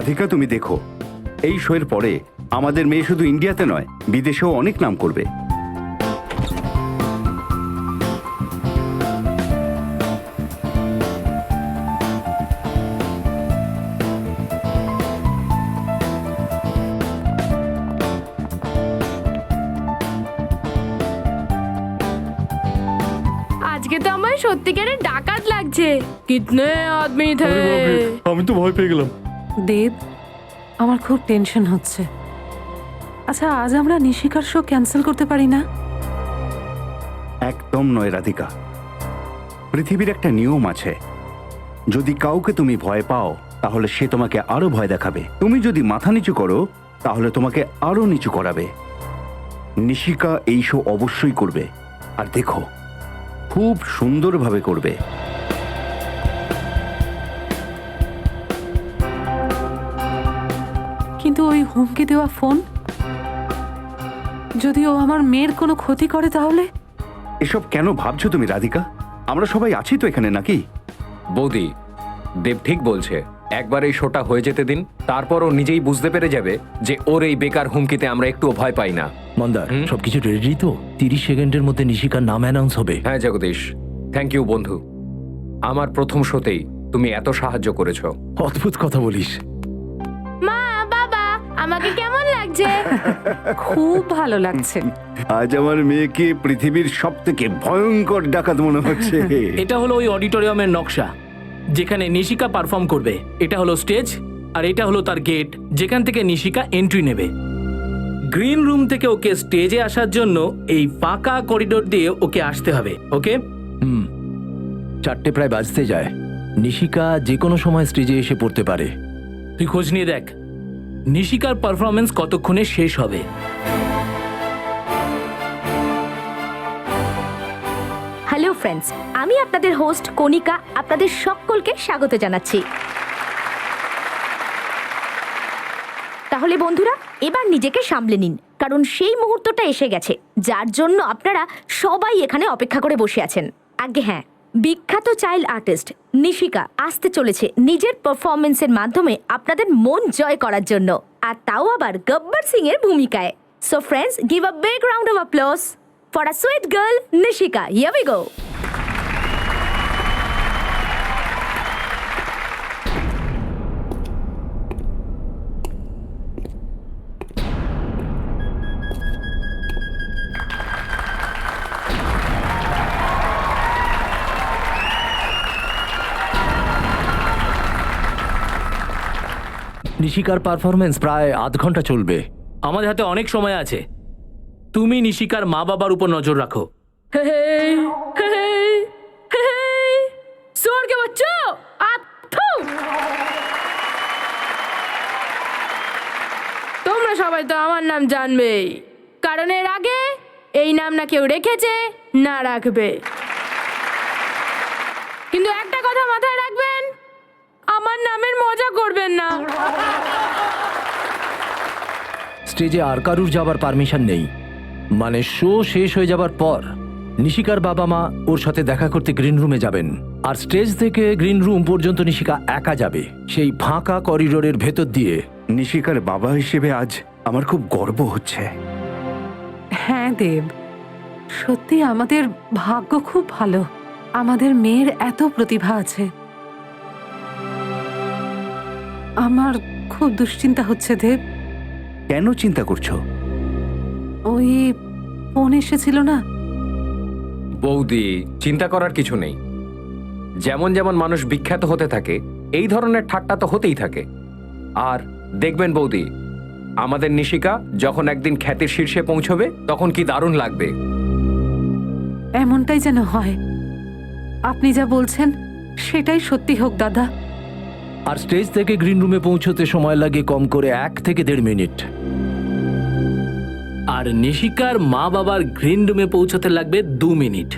রাধিকা, তুমি দেখো, এই শোয়ের পরে আমাদের মেয়ে শুধু ইন্ডিয়াতে নয়, বিদেশেও অনেক নাম করবে। আজকে তো আমার সত্যিকারের ডাকাত লাগছে। কিতনে আদমি থে? আমি তো ভয় পেয়ে গেলাম। দেব, আমার খুব টেনশন হচ্ছে। আচ্ছা, আজ আমরা নিশিকার শো ক্যান্সেল করতে পারি না? একদম নয় রাধিকা, পৃথিবীর একটা নিয়ম আছে, যদি কাউকে তুমি ভয় পাও তাহলে সে তোমাকে আরো ভয় দেখাবে। তুমি যদি মাথা নিচু করো তাহলে তোমাকে আরো নিচু করাবে। নিশিকা এই শো অবশ্যই করবে, আর দেখো, খুব সুন্দরভাবে করবে। কিন্তু ওই হুমকি দেওয়া ফোন, যদি ও আমার মেয়ের কোনো ক্ষতি করে তাহলে? এসব কেন ভাবছো তুমি রাধিকা? আমরা সবাই আছি তো এখানে, নাকি? বৌদি, দেব ঠিক বলছে। একবার এই শোটা হয়ে যেতে দিন, তারপর ও নিজেই বুঝতে পেরে যাবে যে ওর এই বেকার হুমকিতে আমরা একটুও ভয় পাই না। মন্দার, সবকিছু রেডি তো? 30 সেকেন্ডের মধ্যে নিশিকার নাম অ্যানাউন্স হবে। হ্যাঁ জগদীশ, থ্যাংক ইউ বন্ধু। আমার প্রথম শোতেই তুমি এত সাহায্য করেছো। অদ্ভুত কথা বলিস। মা, বাবা, আমাকে কেমন লাগছে? খুব ভালো লাগছে। আজ আমার মেয়েকে পৃথিবীর সব থেকে ভয়ঙ্কর ডাকাত মনে হচ্ছে। এটা হলো ওই অডিটোরিয়ামের নকশা যেখানে নিশিকা পারফর্ম করবে। এটা হলো স্টেজ, আর এটা হলো তার গেট যেখান থেকে নিশিকা এন্ট্রি নেবে। গ্রিন রুম থেকে ওকে স্টেজে আসার জন্য এই ফাঁকা করিডোর দিয়ে ওকে আসতে হবে। ওকে? 4টে প্রায় বাজতে যায়। নিশিকা যে কোনো সময় স্টেজে এসে পড়তে পারে। তুই খোঁজ নিয়ে দেখ নিশিকার পারফরমেন্স কতক্ষণে শেষ হবে। হ্যালো ফ্রেন্ডস, আমি আপনাদের হোস্ট কণিকা আপনাদের সকলকে স্বাগত জানাচ্ছি। তাহলে বন্ধুরা, এবার নিজেকে সামলে নিন, কারণ সেই মুহূর্তটা এসে গেছে যার জন্য আপনারা সবাই এখানে অপেক্ষা করে বসে আছেন। আগে হ্যাঁ, বিখ্যাত চাইল্ড আর্টিস্ট নিশিকা আসতে চলেছে নিজের পারফরমেন্সের মাধ্যমে আপনাদের মন জয় করার জন্য, আর তাও আবার গব্বর সিং এর ভূমিকায়। So friends, give a big round of applause for a sweet girl, Nishika. Here we go. নিশিকার পারফরমেন্স প্রায় আধ ঘন্টা চলবে। আমাদের হাতে অনেক সময় আছে। তুমি নিশিকার মা বাবার উপর নজর রাখো। सुअर के बच्चों, তোমরা সবাই তো আমার নাম জানবেই, কারণ এর আগে এই নাম না কেউ রেখেছে না রাখবে। কিন্তু একটা কথা মাথায় রাখবেন, আমার নামের মজা করবেন না। স্টেজে আর কারুর যাবার পারমিশন নেই। মানে শো শেষ হয়ে যাবার পর নিশিকার বাবা মা ওর সাথে দেখা করতে গ্রিন রুমে যাবেন, আর স্টেজ থেকে গ্রিন রুম পর্যন্ত নিশিকা একা যাবে, সেই ফাঁকা করিডোরের ভেতর দিয়ে। নিশিকার বাবা হিসেবে আজ আমার খুব গর্ব হচ্ছে। হ্যাঁ দেব, সত্যি আমাদের ভাগ্য খুব ভালো। আমাদের মেয়ের এত প্রতিভা আছে। আমার খুব দুশ্চিন্তা হচ্ছে দেব। কেন চিন্তা করছো? ওই ফোন এসেছিল না? বৌদি, চিন্তা করার কিছু নেই। যেমন যেমন মানুষ বিখ্যাত হতে থাকে, এই ধরনের ঠাট্টা তো হতেই থাকে। আর দেখবেন বৌদি, আমাদের নিশিকা যখন একদিন খ্যাতির শীর্ষে পৌঁছবে তখন কি দারুণ লাগবে। এমনটাই যেন হয়। আপনি যা বলছেন সেটাই সত্যি হোক দাদা। আর স্টেজ থেকে গ্রিন রুমে পৌঁছতে সময় লাগে কম করে 1 থেকে 1.5 মিনিট। আর নিশিকার মা বাবার গ্রিন রুমে পৌঁছাতে লাগবে 2 মিনিট।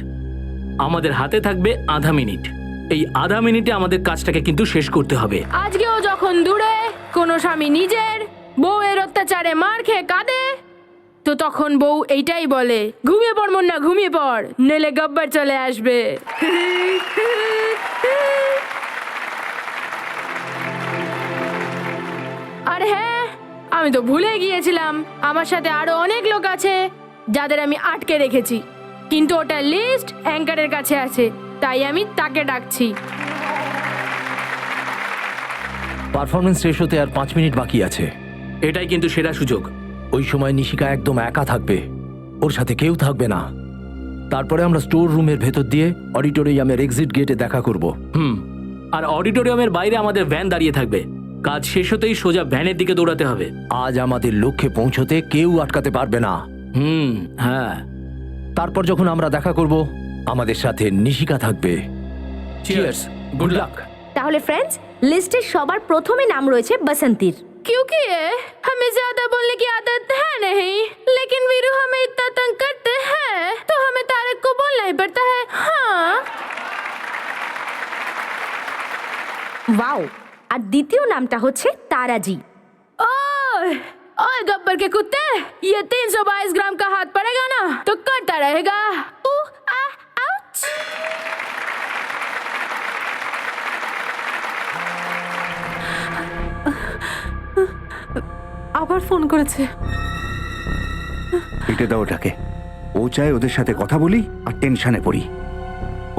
আমাদের হাতে থাকবে আধা মিনিট। এই আধা মিনিটে আমাদের কাজটাকে কিন্তু শেষ করতে হবে। আজকেও যখন দূরে কোনো স্বামী নিজের বউয়ের অত্যাচারে মার খেয়ে কাঁদে, তো তখন বউ এইটাই বলে, ঘুমিয়ে পড় মুন্না, ঘুমিয়ে পড়, নইলে গব্বর চলে আসবে। আমি তো ভুলে গিয়েছিলাম আমার সাথে আরো অনেক লোক আছে যাদের আমি আটকে রেখেছি, কিন্তু ওটা লিস্ট অ্যাঙ্কারের কাছে আছে, তাই আমি তাকে ডাকছি। পারফরমেন্স শেষ হতে আর 5 মিনিট বাকি আছে। এটাই কিন্তু সেরা সুযোগ। ওই সময় নিশিকা একদম একা থাকবে, ওর সাথে কেউ থাকবে না। তারপরে আমরা স্টোর রুমের ভেতর দিয়ে অডিটোরিয়ামের এক্সিট গেটে দেখা করব। আর অডিটোরিয়ামের বাইরে আমাদের ভ্যান দাঁড়িয়ে থাকবে। কাজ শেষ হতেই সোজা ভ্যানের দিকে দৌড়াতে হবে। আজ আমাদের লক্ষ্যে পৌঁছতে কেউ আটকাতে পারবে না। হ্যাঁ। তারপর যখন আমরা দেখা করব, আমাদের সাথে নিশিকা থাকবে। Cheers, good luck. তাহলে ফ্রেন্ডস, লিস্টে সবার প্রথমে নাম রয়েছে বসন্তীর। क्योंकि ये हमें ज्यादा बोलने की आदत है नहीं, लेकिन वीरू हमें इतना तंग करते हैं तो हमें तारक को बोलना ही पड़ता है। हाँ, ওয়াও। আর দ্বিতীয় নামটা হচ্ছে তারাজি। ओए ओए गब्बर के कुत्ते, ये 322 ग्राम का हाथ पड़ेगा ना तो करता रहेगा। आउच। আবার ফোন করেছে। কেটে দাও ওটাকে। ও চায় ওদের সাথে কথা বলি আর টেনশনে পড়ি।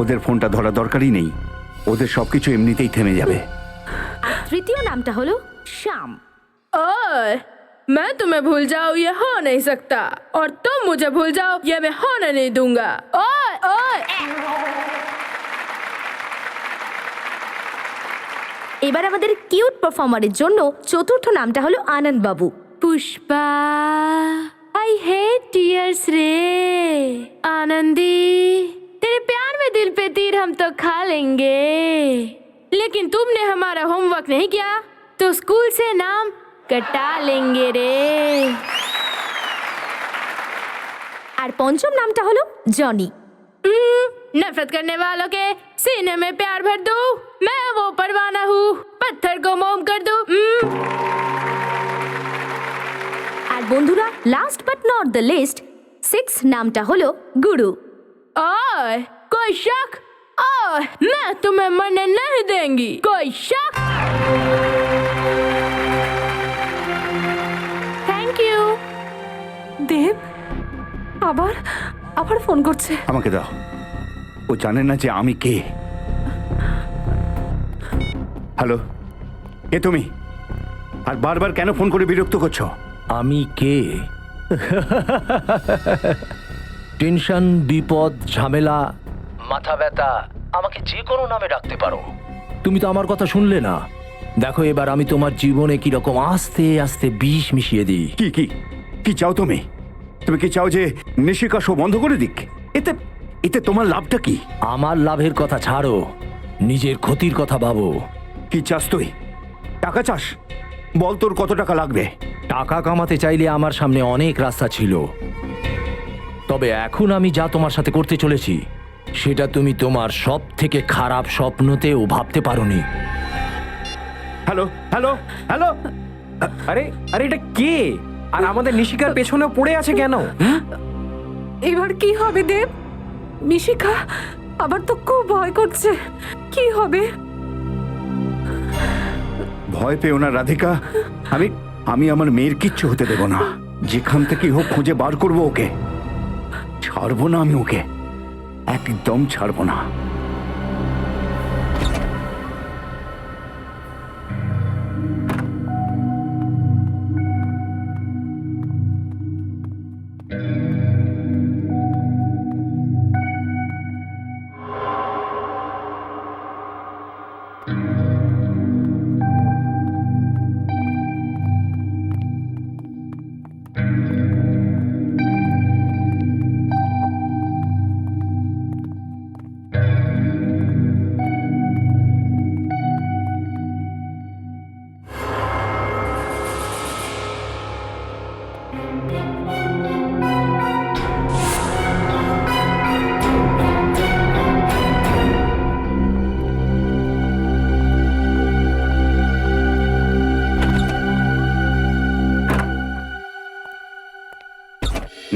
ওদের ফোনটা ধরা দরকারই নেই, ওদের সবকিছু এমনিতেই থেমে যাবে। আর তৃতীয় নামটা হলো শ্যাম। ओए मैं तुम्हें भूल जाऊं ये हो नहीं सकता, और तुम मुझे भूल जाओ ये मैं होने नहीं दूंगा। ओए ओए এবার আমাদের কিউট পারফর্মারের জন্য চতুর্থ নামটা হলো আনন্দ বাবু। पुष्पा, आई हेट टीयर्स रे। आनंदी, तेरे प्यार में दिल पे तीर हम तो खा लेंगे, लेकिन तुमने हमारा होमवर्क नहीं किया तो स्कूल से नाम कटा लेंगे रे। আর পঞ্চম নামটা হলো জনি। नफरत करने वालों के सीने में प्यार भर दूं, मैं वो परवाना हूँ, पत्थर को मोम कर दूं। আর বন্ধুরা, last but not the least, 6 নামটা হলো গুরু। ओए कोई शक? ओए मैं तुम्हें मरने नहीं देंगी, कोई शक? Thank you. দেব আবার আবার ফোন করছে। আমাকে দাও, ও জানে না যে আমি কে। হ্যালো, কে তুমি? আর বারবার কেন ফোন করে বিরক্ত করছো? আমি কে? টেনশন, বিপদ, ঝামেলা, মাথা ব্যথা, আমাকে যে কোনো নামে ডাকতে পারো। তুমি তো আমার কথা শুনলে না। দেখো, এবার আমি তোমার জীবনে কিরকম আস্তে আস্তে বিষ মিশিয়ে দিই। কি কি কি চাও তুমি? তুমি কি চাও যে নিশিকা শো বন্ধ করে দিক? এতে এতে তোমার লাভটা কি? আমার লাভের কথা ছাড়ো, নিজের ক্ষতির কথা ভাবো। কি চাস তুই? টাকা চাস? বল তোর কত টাকা লাগবে। টাকা কামাতে চাইলে আমার সামনে অনেক রাস্তা ছিল, তবে এখন আমি যা তোমার সাথে করতে চলেছি সেটা তুমি তোমার সব থেকে খারাপ স্বপ্নতেও ভাবতে পারোনি। হ্যালো হ্যালো হ্যালো, আরে আরে এটা কে? আর আমাদের নিশিকার পেছনে পড়ে আছে কেন? এবার কি হবে দেব? নিশিকা আবার তো খুব ভয় করছে। কি হবে? ভয় পেও না রাধিকা, আমি আমি আমার মেয়ের কিচ্ছু হতে দেব না। যেখান থেকে হোক খুঁজে বার করবো ওকে। ছাড়বো না আমি ওকে, একদম ছাড়বো না।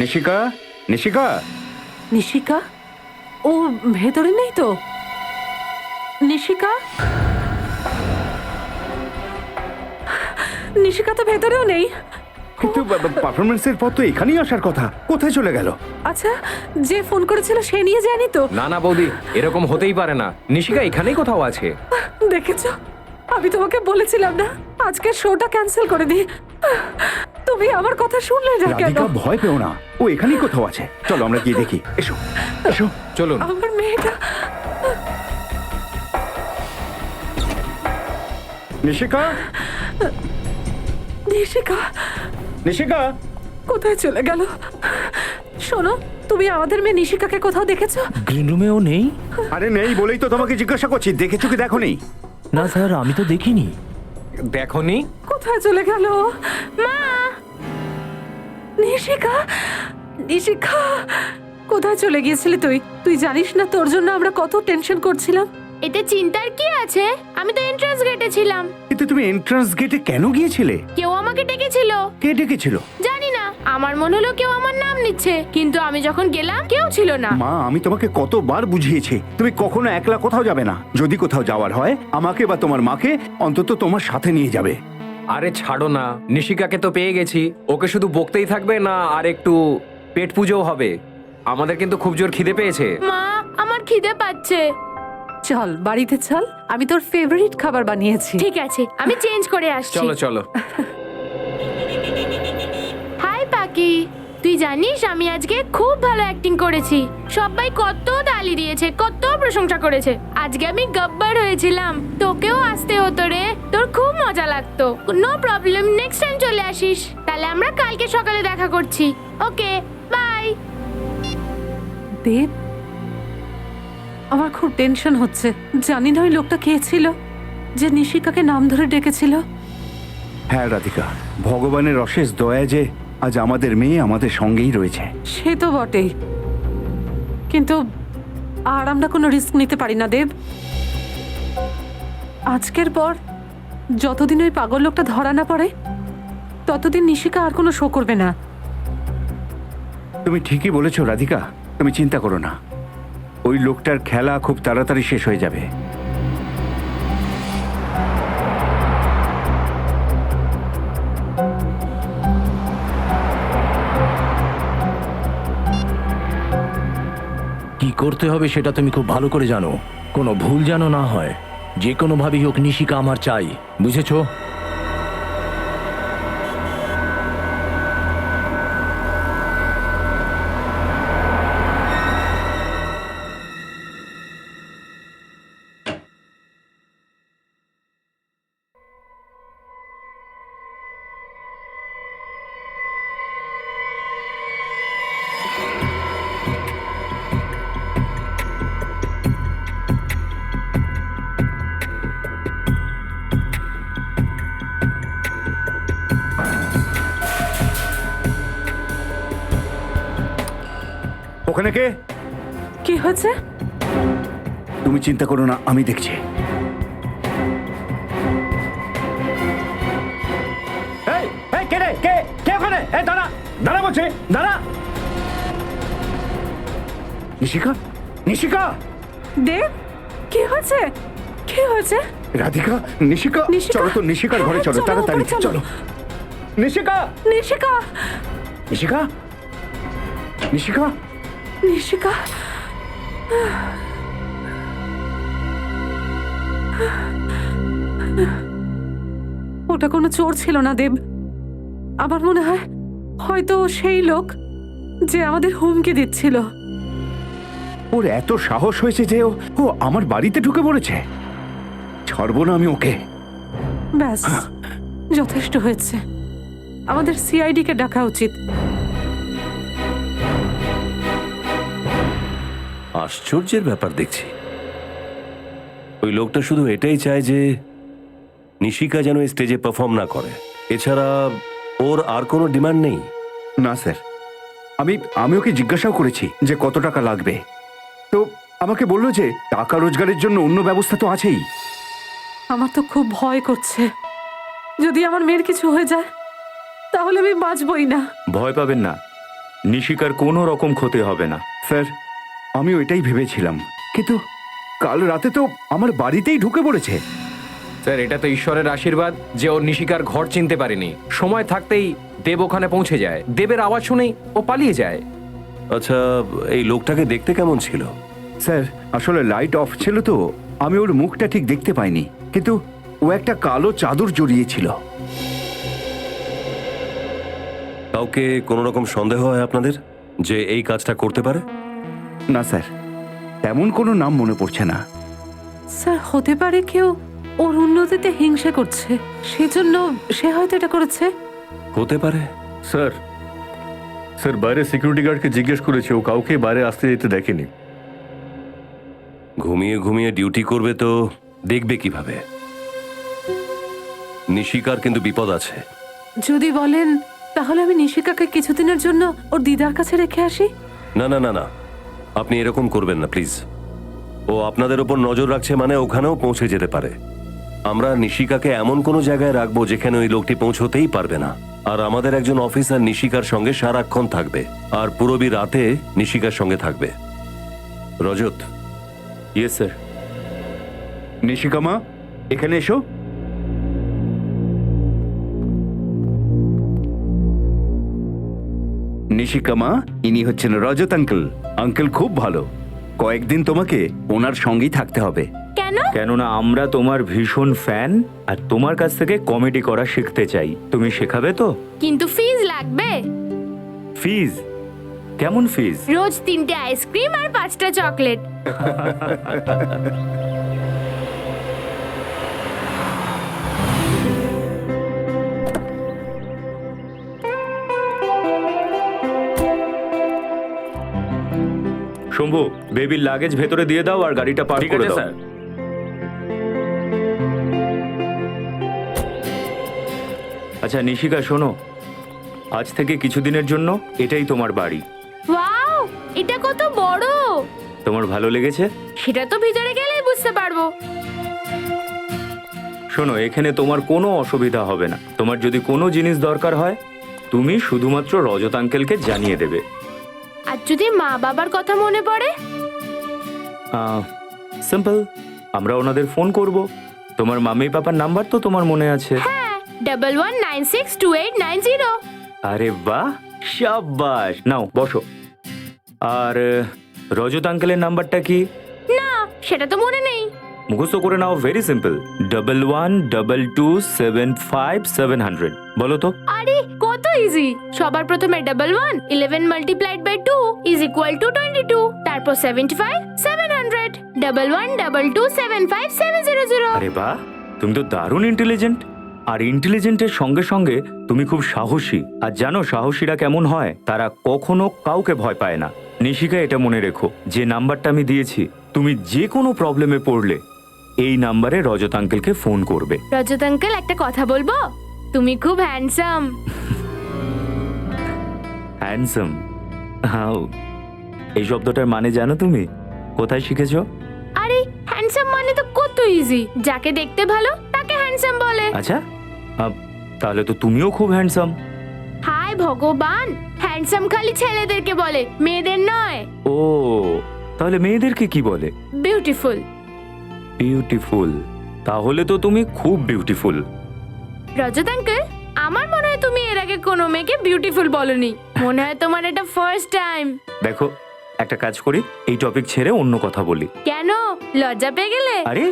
নিশিকা, নিশিকা, নিশিকা ও ভেতরে নেই তো? নিশিকা, নিশিকা তো ভেতরেও নেই। কিন্তু পারফরমেন্সের পর তো এখানেই আসার কথা, কোথায় চলে গেল? আচ্ছা, যে ফোন করেছিল সে নিয়ে যায়নি তো? না না বৌদি, এরকম হতেই পারে না। নিশিকা এখানেই কোথাও আছে। দেখেছো, আমি তোমাকে বলেছিলাম না আজকের শোটা ক্যান্সেল করে দি। তুমি আমার কথা শুনলে না কেন? রাধিকা ভয় পেও না, ও এখানেই কোথাও আছে। চলো আমরা গিয়ে দেখি, এসো এসো। চলুন। আমার মেয়েটা। নিশিকা, নিশিকা নিশিকা। কোথায় চলে গেল? শোনো, তুমি আমাদের মেয়ে নিশিকাকে কোথাও দেখেছো? গ্রিন রুমেও নেই। আরে নেই বলেই তো তোমাকে জিজ্ঞাসা করছি, দেখেছো কি দেখোনি? না স্যার, আমি তো দেখিনি। দেখনি? কোথায় চলে গেল? মা! নিশিকা, নিশিকা কোথায় চলে গিয়েছিলি তুই? তুই জানিস না তোর জন্য আমরা কত টেনশন করছিলাম? এতে চিন্তার কি আছে? আমি তো এন্ট্রান্স গেটে ছিলাম। কিন্তু তুমি এন্ট্রান্স গেটে কেন গিয়েছিলে? কেউ আমাকে ডেকেছিল। কে ডেকেছিল? জানি না, আমার মনে হলো কেউ আমার নাম নিচ্ছে, কিন্তু আমি যখন গেলাম কেউ ছিল না। মা, আমি তোমাকে কতবার বুঝিয়েছি তুমি কখনো একলা কোথাও যাবে না। যদি কোথাও যাওয়ার হয় আমাকে বা তোমার মাকে অন্তত তোমার সাথে নিয়ে যাবে। আরে ছাড়ো না, নিশিকাকে তো পেয়ে গেছি। ওকে শুধু বকতেই থাকবে না, আর একটু পেট পুজোও হবে। আমাদের কিন্তু খুব জোর খিদে পেয়েছে। মা, আমার খিদে পাচ্ছে। চল বাড়িতে চল, আমি তোর ফেভারিট খাবার বানিয়েছি। ঠিক আছে, আমি চেঞ্জ করে আসছি। চলো চলো। হাই পাকি, তুই জানিস আমি আজকে খুব ভালো অ্যাক্টিং করেছি। সবাই কত তালি দিয়েছে, কত প্রশংসা করেছে। আজকে আমি গব্বর হয়েছিলাম। তোকেও আসতে হতো রে, তোর খুব মজা লাগতো। নো প্রবলেম, নেক্সট টাইম চলে আসিস। তাহলে আমরা কালকে সকালে দেখা করছি। ওকে, বাই। দেব, আমার খুব টেনশন হচ্ছে। জানি না ওই লোকটা কে ছিল যে নিশিকাকে নাম ধরে ডেকেছিল। হ্যাঁ রাধিকা, ভগবানের অশেষ দয়া যে আজ আমাদের মেয়ে আমাদের সঙ্গেই রয়েছে। সে তো বটেই, কিন্তু আর আমরা কোনো রিস্ক নিতে পারি না দেব। আজকের পর যতদিন ওই পাগল লোকটা ধরা না পড়ে ততদিন নিশিকা আর কোনো শো করবে না। তুমি ঠিকই বলেছো রাধিকা, তুমি চিন্তা করো না। ওই লোকটার খেলা খুব তাড়াতাড়ি শেষ হয়ে যাবে। কি করতে হবে সেটা তুমি খুব ভালো করে জানো। কোনো ভুল যেন না হয়। যে কোনোভাবেই হোক নিশিকা আমার চাই, বুঝেছো? ওখানে কে? কি হয়েছে? তুমি চিন্তা করো না, আমি দেখছি। এই, এই, কে রে? কে? কে ওখানে? এই দাঁড়া, দাঁড়া বলছে, দাঁড়া। নিশিকা, নিশিকা। দেব, কি হয়েছে? কি হয়েছে? রাধিকা, নিশিকা, নিশিকা? চলো তো নিশিকার ঘরে হ্যাঁ, চলো, চলো, তাড়াতাড়ি ওপরে চলো। চলো। নিশিকা, নিশিকা, নিশিকা, নিশিকা। নিশিকা। ওটা কোনো চোর ছিল না দেব। আমার মনে হয় হয়তো সেই লোক যে আমাদের হুমকি দিচ্ছিল। ওর এত সাহস হয়েছে যে ও আমার বাড়িতে ঢুকে পড়েছে। ছাড়বো না আমি ওকে। ব্যাস, যথেষ্ট হয়েছে। আমাদের সিআইডি কে ডাকা উচিত। আশ্চর্যের ব্যাপার দেখছি। ওই লোকটা শুধু এটাই চায় যে নিশিকা যেন স্টেজে পারফর্ম না করে। এছাড়া ওর আর কোনো ডিমান্ড নেই। না স্যার, আমি ওকে জিজ্ঞাসাও করেছি যে কত টাকা লাগবে। তো আমাকে বললো যে টাকা রোজগারের জন্য অন্য ব্যবস্থা তো আছেই। আমার তো খুব ভয় করছে, যদি আমার মেয়ের কিছু হয়ে যায় তাহলে আমি বাঁচবই না। ভয় পাবেন না, নিশিকার কোনো রকম ক্ষতি হবে না। স্যার, আমি ওইটাই ভেবেছিলাম, কিন্তু কাল রাতে তো আমার বাড়িতেই ঢুকে পড়েছে। স্যার এটা তো ঈশ্বরের আশীর্বাদ যে ও নিশিকার ঘর চিনতে পারেনি। সময় থাকতেই দেব ওখানে পৌঁছে যায়, দেবের আওয়াজ শুনেই ও পালিয়ে যায়। আচ্ছা, এই লোকটাকে দেখতে কেমন ছিল? স্যার আসলে লাইট অফ ছিল তো আমি ওর মুখটা ঠিক দেখতে পাইনি, কিন্তু ও একটা কালো চাদর জড়িয়েছিল। কাউকে কোনো রকম সন্দেহ হয় আপনাদের যে এই কাজটা করতে পারে? না স্যার, তেমন কোনো নাম মনে পড়ছে না। স্যার হতে পারে কেউ ওর উন্নতিতে হিংসা করছে, সেজন্য সে হয়তো এটা করেছে। হতে পারে। স্যার স্যার বাইরে সিকিউরিটি গার্ডকে জিজ্ঞেস করেছে, ও কাউকে বাইরে আসতে যেতে দেখেনি। ঘুমিয়ে ঘুমিয়ে ডিউটি করবে তো দেখবে কিভাবে? নিশিকার কিন্তু বিপদ আছে। যদি বলেন তাহলে আমি নিশিকাকে কিছুদিনের জন্য ওর দিদার কাছে রেখে আসি। না না না না, আপনি এরকম করবেন না প্লিজ। ও আপনাদের ওপর নজর রাখছে মানে ওখানেও পৌঁছে যেতে পারে। আমরা নিশিকাকে এমন কোনো জায়গায় রাখবো যেখানে ওই লোকটি পৌঁছতেই পারবে না। আর আমাদের একজন অফিসার নিশিকার সঙ্গে সারাক্ষণ থাকবে, আর পুরবি রাতে নিশিকার সঙ্গে থাকবে। রজত। Yes sir. নিশিকামা এখানে এসো। নিশিকামা, ইনি হচ্ছেন রজত আঙ্কেল। আঙ্কেল খুব ভালো, কয়েকদিন তোমাকে ওনার সঙ্গেই থাকতে হবে। কেন? কেননা আমরা তোমার ভীষণ ফ্যান আর তোমার কাছ থেকে কমেডি করা শিখতে চাই। তুমি শেখাবে তো? কিন্তু ফিজ লাগবে। ফিজ? কেমন ফিজ? রোজ 3টে আইসক্রিম আর 5টা চকলেট। শম্ভু, বেবির লাগেজ ভেতরে দিয়ে দাও আর গাড়িটা পার্ক করে দাও। আচ্ছা নিশিকা শোনো, আজ থেকে কিছুদিনের জন্য এটাই তোমার বাড়ি। ওয়াও, এটা কত বড়! তোমার ভালো লেগেছে? সেটা তো ভিতরে গেলেই বুঝতে পারবো। শোনো, এখানে তোমার কোনো অসুবিধা হবে না। তোমার যদি কোনো জিনিস দরকার হয় তুমি শুধুমাত্র রজত আঙ্কেলকে জানিয়ে দেবে। আর যদি মা বাবার কথা মনে পড়ে? সিম্পল, আমরা ওনাদের ফোন করব। তোমার মামি পাপার নাম্বার তো তোমার মনে আছে? হ্যাঁ, 11962890। আরে বাহ, শাবাশ। নাও বসো। আর রজত আঙ্কেলের নাম্বারটা কি? না, সেটা তো মনে নেই। মুখস্থ করে নাও, ভেরি সিম্পল। 1122757700। বলো তো। আরে কত ইজি! সবার প্রথমে 11 11 multiplied by 2 is equal to 22, তারপর 75 700 1122757700। আরে বাহ, তুমি তো দারুণ ইন্টেলিজেন্ট। আর ইন্টেলিজেন্টের সঙ্গে সঙ্গে তুমি খুব সাহসী। আর জানো সাহসীরা কেমন হয়? তারা কখনো কাউকে ভয় পায় না। নিশিকা, এটা মনে রেখো, যে নাম্বারটা আমি দিয়েছি, তুমি যে কোনো প্রবলেমে পড়লে এই নাম্বারে রজত আঙ্কেলকে ফোন করবে। রজত আঙ্কেল, একটা কথা বলবো? তুমি খুব হ্যান্ডসাম। হ্যান্ডসাম? হাউ? এই শব্দটার মানে জানো তুমি? কোথায় শিখেছো? আরে হ্যান্ডসাম মানে তো কত ইজি। যাকে দেখতে ভালো তাকে হ্যান্ডসাম বলে। আচ্ছা, তাহলে তো তুমিও খুব হ্যান্ডসাম। হায় ভগবান, হ্যান্ডসাম খালি ছেলেদেরকে বলে, মেয়েদের নয়। ও, তাহলে মেয়েদেরকে কি বলে? বিউটিফুল। বিউটিফুল? তাহলে তো তুমি খুব বিউটিফুল। রজত আঙ্কেল, আমার মনে হয় তুমি এর আগে কোনো মেয়েকে বিউটিফুল বলনি। মনে হয় তোমার এটা ফার্স্ট টাইম। দেখো, একটা কাজ করি, এই টপিক ছেড়ে অন্য কথা বলি। কেন, লজ্জা পেয়ে গেলে? আরে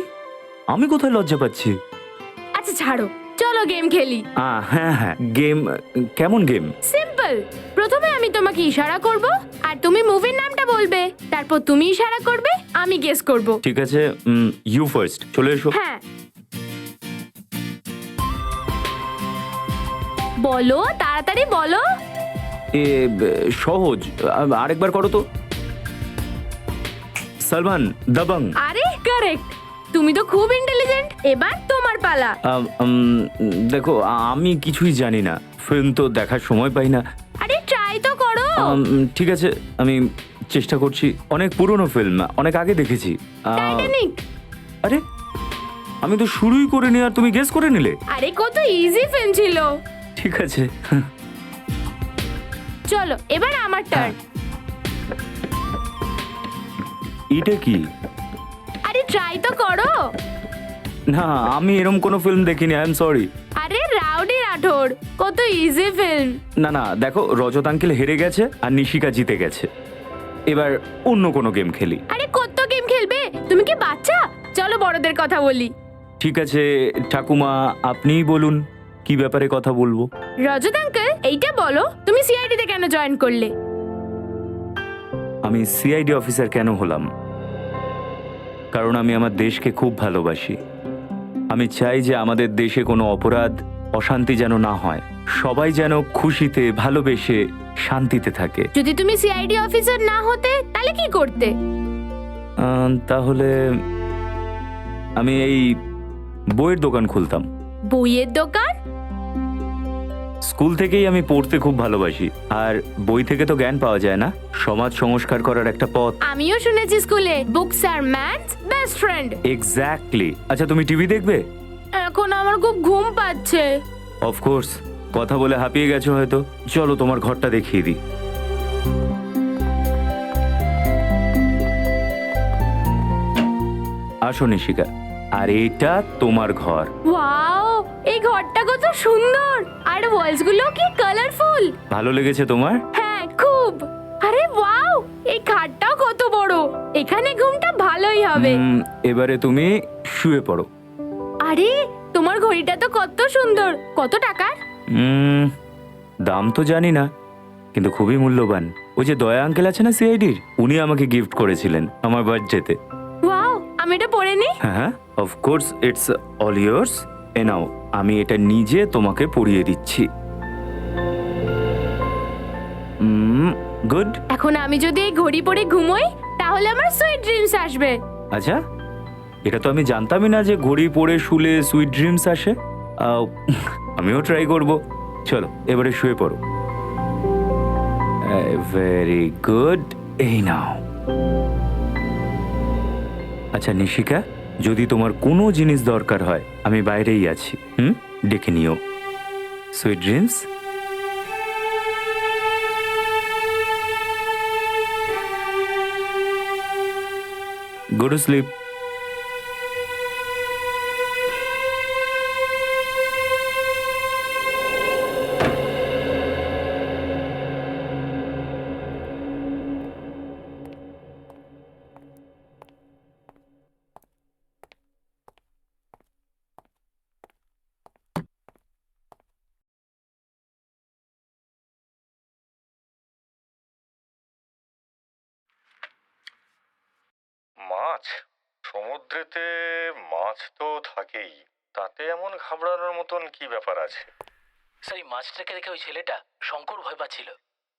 আমি কোথায় লজ্জা পাচ্ছি? আচ্ছা ছাড়ো, চলো গেম খেলি। হ্যাঁ হ্যাঁ, গেম? কেমন গেম? সিম্পল। প্রথমে আমি তোমাকে ইশারা করব আর তুমি মুভির নামটা বলবে, তারপর তুমি ইশারা করবে, আমি গেস করব। ঠিক আছে, ইউ ফার্স্ট। চলে এসো। হ্যাঁ, বলো, তাড়াতাড়ি বলো। সহজ, আরেকবার করো তো। সালমান দাবাং। আরে কারেক্ট, তুমি তো খুব ইন্টেলিজেন্ট। এবার তোমার পালা। দেখো, আমি কিছুই জানি না, ফিল্ম তো দেখার সময় পাই না। আরে ট্রাই তো করো। ঠিক আছে, আমি চেষ্টা করছি। অনেক পুরনো ফিল্ম, অনেক আগে দেখেছি। টাইটানিক। আরে আমি তো শুরুই করিনি আর তুমি গেস করে নিলে। আরে কত ইজি ফিল্ম ছিল। ঠিক আছে, চলো এবার আমার টার্ন। এটা কি? আরে ট্রাই তো করো। না, আমি এরকম কোনো ফিল্ম দেখিনি, আই এম সরি। আরে রাউডি রাঠোর, কত ইজি ফিল্ম। না না, দেখো রজত আঙ্কেল হেরে গেছে আর নিশিকা জিতে গেছে, এবার অন্য কোনো গেম খেলি। আরে কত গেম খেলবে, তুমি কি বাচ্চা? চলো বড়দের কথা বলি। ঠিক আছে ঠাকুমা, আপনিই বলুন কি ব্যাপারে কথা বলবো। রজত আঙ্কেল, এইটা বলো তুমি সিআইডি তে কেন জয়েন করলে? আমি সিআইডি অফিসার কেন হলাম? কারণ আমি আমার দেশকে খুব ভালোবাসি। আমি চাই যে আমাদের দেশে কোনো অপরাধ অশান্তি যেন না হয়, সবাই যেন খুশিতে ভালোবেসে শান্তিতে থাকে। যদি তুমি সিআইডি অফিসার না হতে তাহলে কি করতে? তাহলে আমি এই বইয়ের দোকান খুলতাম। বইয়ের দোকান? স্কুল থেকেই আমি পড়তে খুব ভালোবাসি, আর বই থেকে তো জ্ঞান পাওয়া যায় না, সমাজ সংস্কার করার একটা পথ। আমিও শুনেছি স্কুলে books are man's best friend. Exactly. আচ্ছা তুমি টিভি দেখবে? এখন আমার খুব ঘুম পাচ্ছে। অফকোর্স, কথা বলে হাঁপিয়ে গেছো হয়তো, চলো তোমার ঘরটা দেখিয়ে দিই। আসো নিশিকা, আর এটা তোমার ঘর। ওয়াও, এই ঘরটা কত সুন্দর, আর ওয়ালস গুলো কি কালারফুল। ভালো লেগেছে তোমার? হ্যাঁ খুব। আরে ওয়াও, এই খাটটাও কত বড়, এখানে ঘুমটা ভালোই হবে। এবারে তুমি শুয়ে পড়ো। আরে তোমার ঘড়িটা তো কত সুন্দর, কত টাকার? দাম তো জানি না, কিন্তু খুবই মূল্যবান। ওই যে দয়া আঙ্কেল আছে না সিআইডির, উনি আমাকে গিফট করেছিলেন আমার বার্থডেতে। ওয়াও, আমি এটা পরে নি? হ্যাঁ অফকোর্স, ইটস অল ইয়ার্স। এ নাও, আমি এটা নিজে তোমাকে পরিয়ে দিচ্ছি। গুড। এখন আমি যদি এই ঘড়ি পরে ঘুমোই তাহলে আমার সুইট ড্রিমস আসবে। আচ্ছা, এটা তো আমি জানতামই না যে ঘড়ি পরে শুলে সুইট ড্রিমস আসে। আমিও ট্রাই করব। চলো এবারে শুয়ে পড়ো। ভেরি গুড, এই নাও। আচ্ছা নিশিকা, যদি তোমার কোনো জিনিস দরকার হয় আমি বাইরেই আছি, ডেকে নিও। Sweet dreams. Go to sleep. মাছ, সমুদ্রেতে মাছ তো থাকেই, তাতে এমন ঘাবড়ানোর মতন কি ব্যাপার আছে? স্যার, এই মাছটাকে দেখে ওই ছেলেটা শঙ্কর ভয় পাচ্ছিল।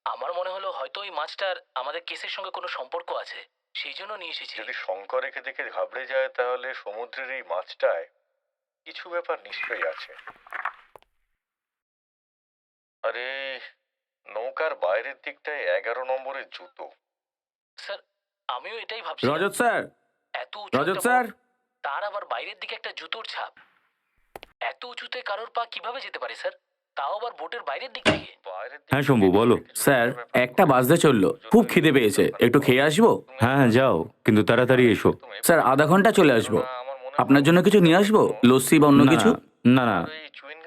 আমার মনে হলো হয়তো ওই মাছটার আমাদের কেসের সঙ্গে কোনো সম্পর্ক আছে, সেই জন্য নিয়ে এসেছি। যদি শঙ্করেকে দেখে ঘাবড়ে যায় তাহলে সমুদ্রের এই মাছটায় কিছু ব্যাপার নিশ্চয়ই আছে। আরে, নৌকার বাইরের দিকটায় 11 নম্বরের জুতো। স্যার, আমিও এটাই ভাবছি। রজত স্যার, এত রজত স্যার, তার আবার বাইরের দিকে একটা জুতোর ছাপ। এত উঁচুতে কারোর পা কিভাবে যেতে পারে স্যার, তাও আবার বোটের বাইরের দিক থেকে? হ্যাঁ শম্ভু, বলো। স্যার একটা বাজতে চললো, খুব খিদে পেয়েছে, একটু খেয়ে আসবো? হ্যাঁ যাও, কিন্তু তাড়াতাড়ি এসো। স্যার আধা ঘন্টা চলে আসবো। আপনার জন্য কিছু নিয়ে আসবো, লস্যি বা অন্য কিছু? না না,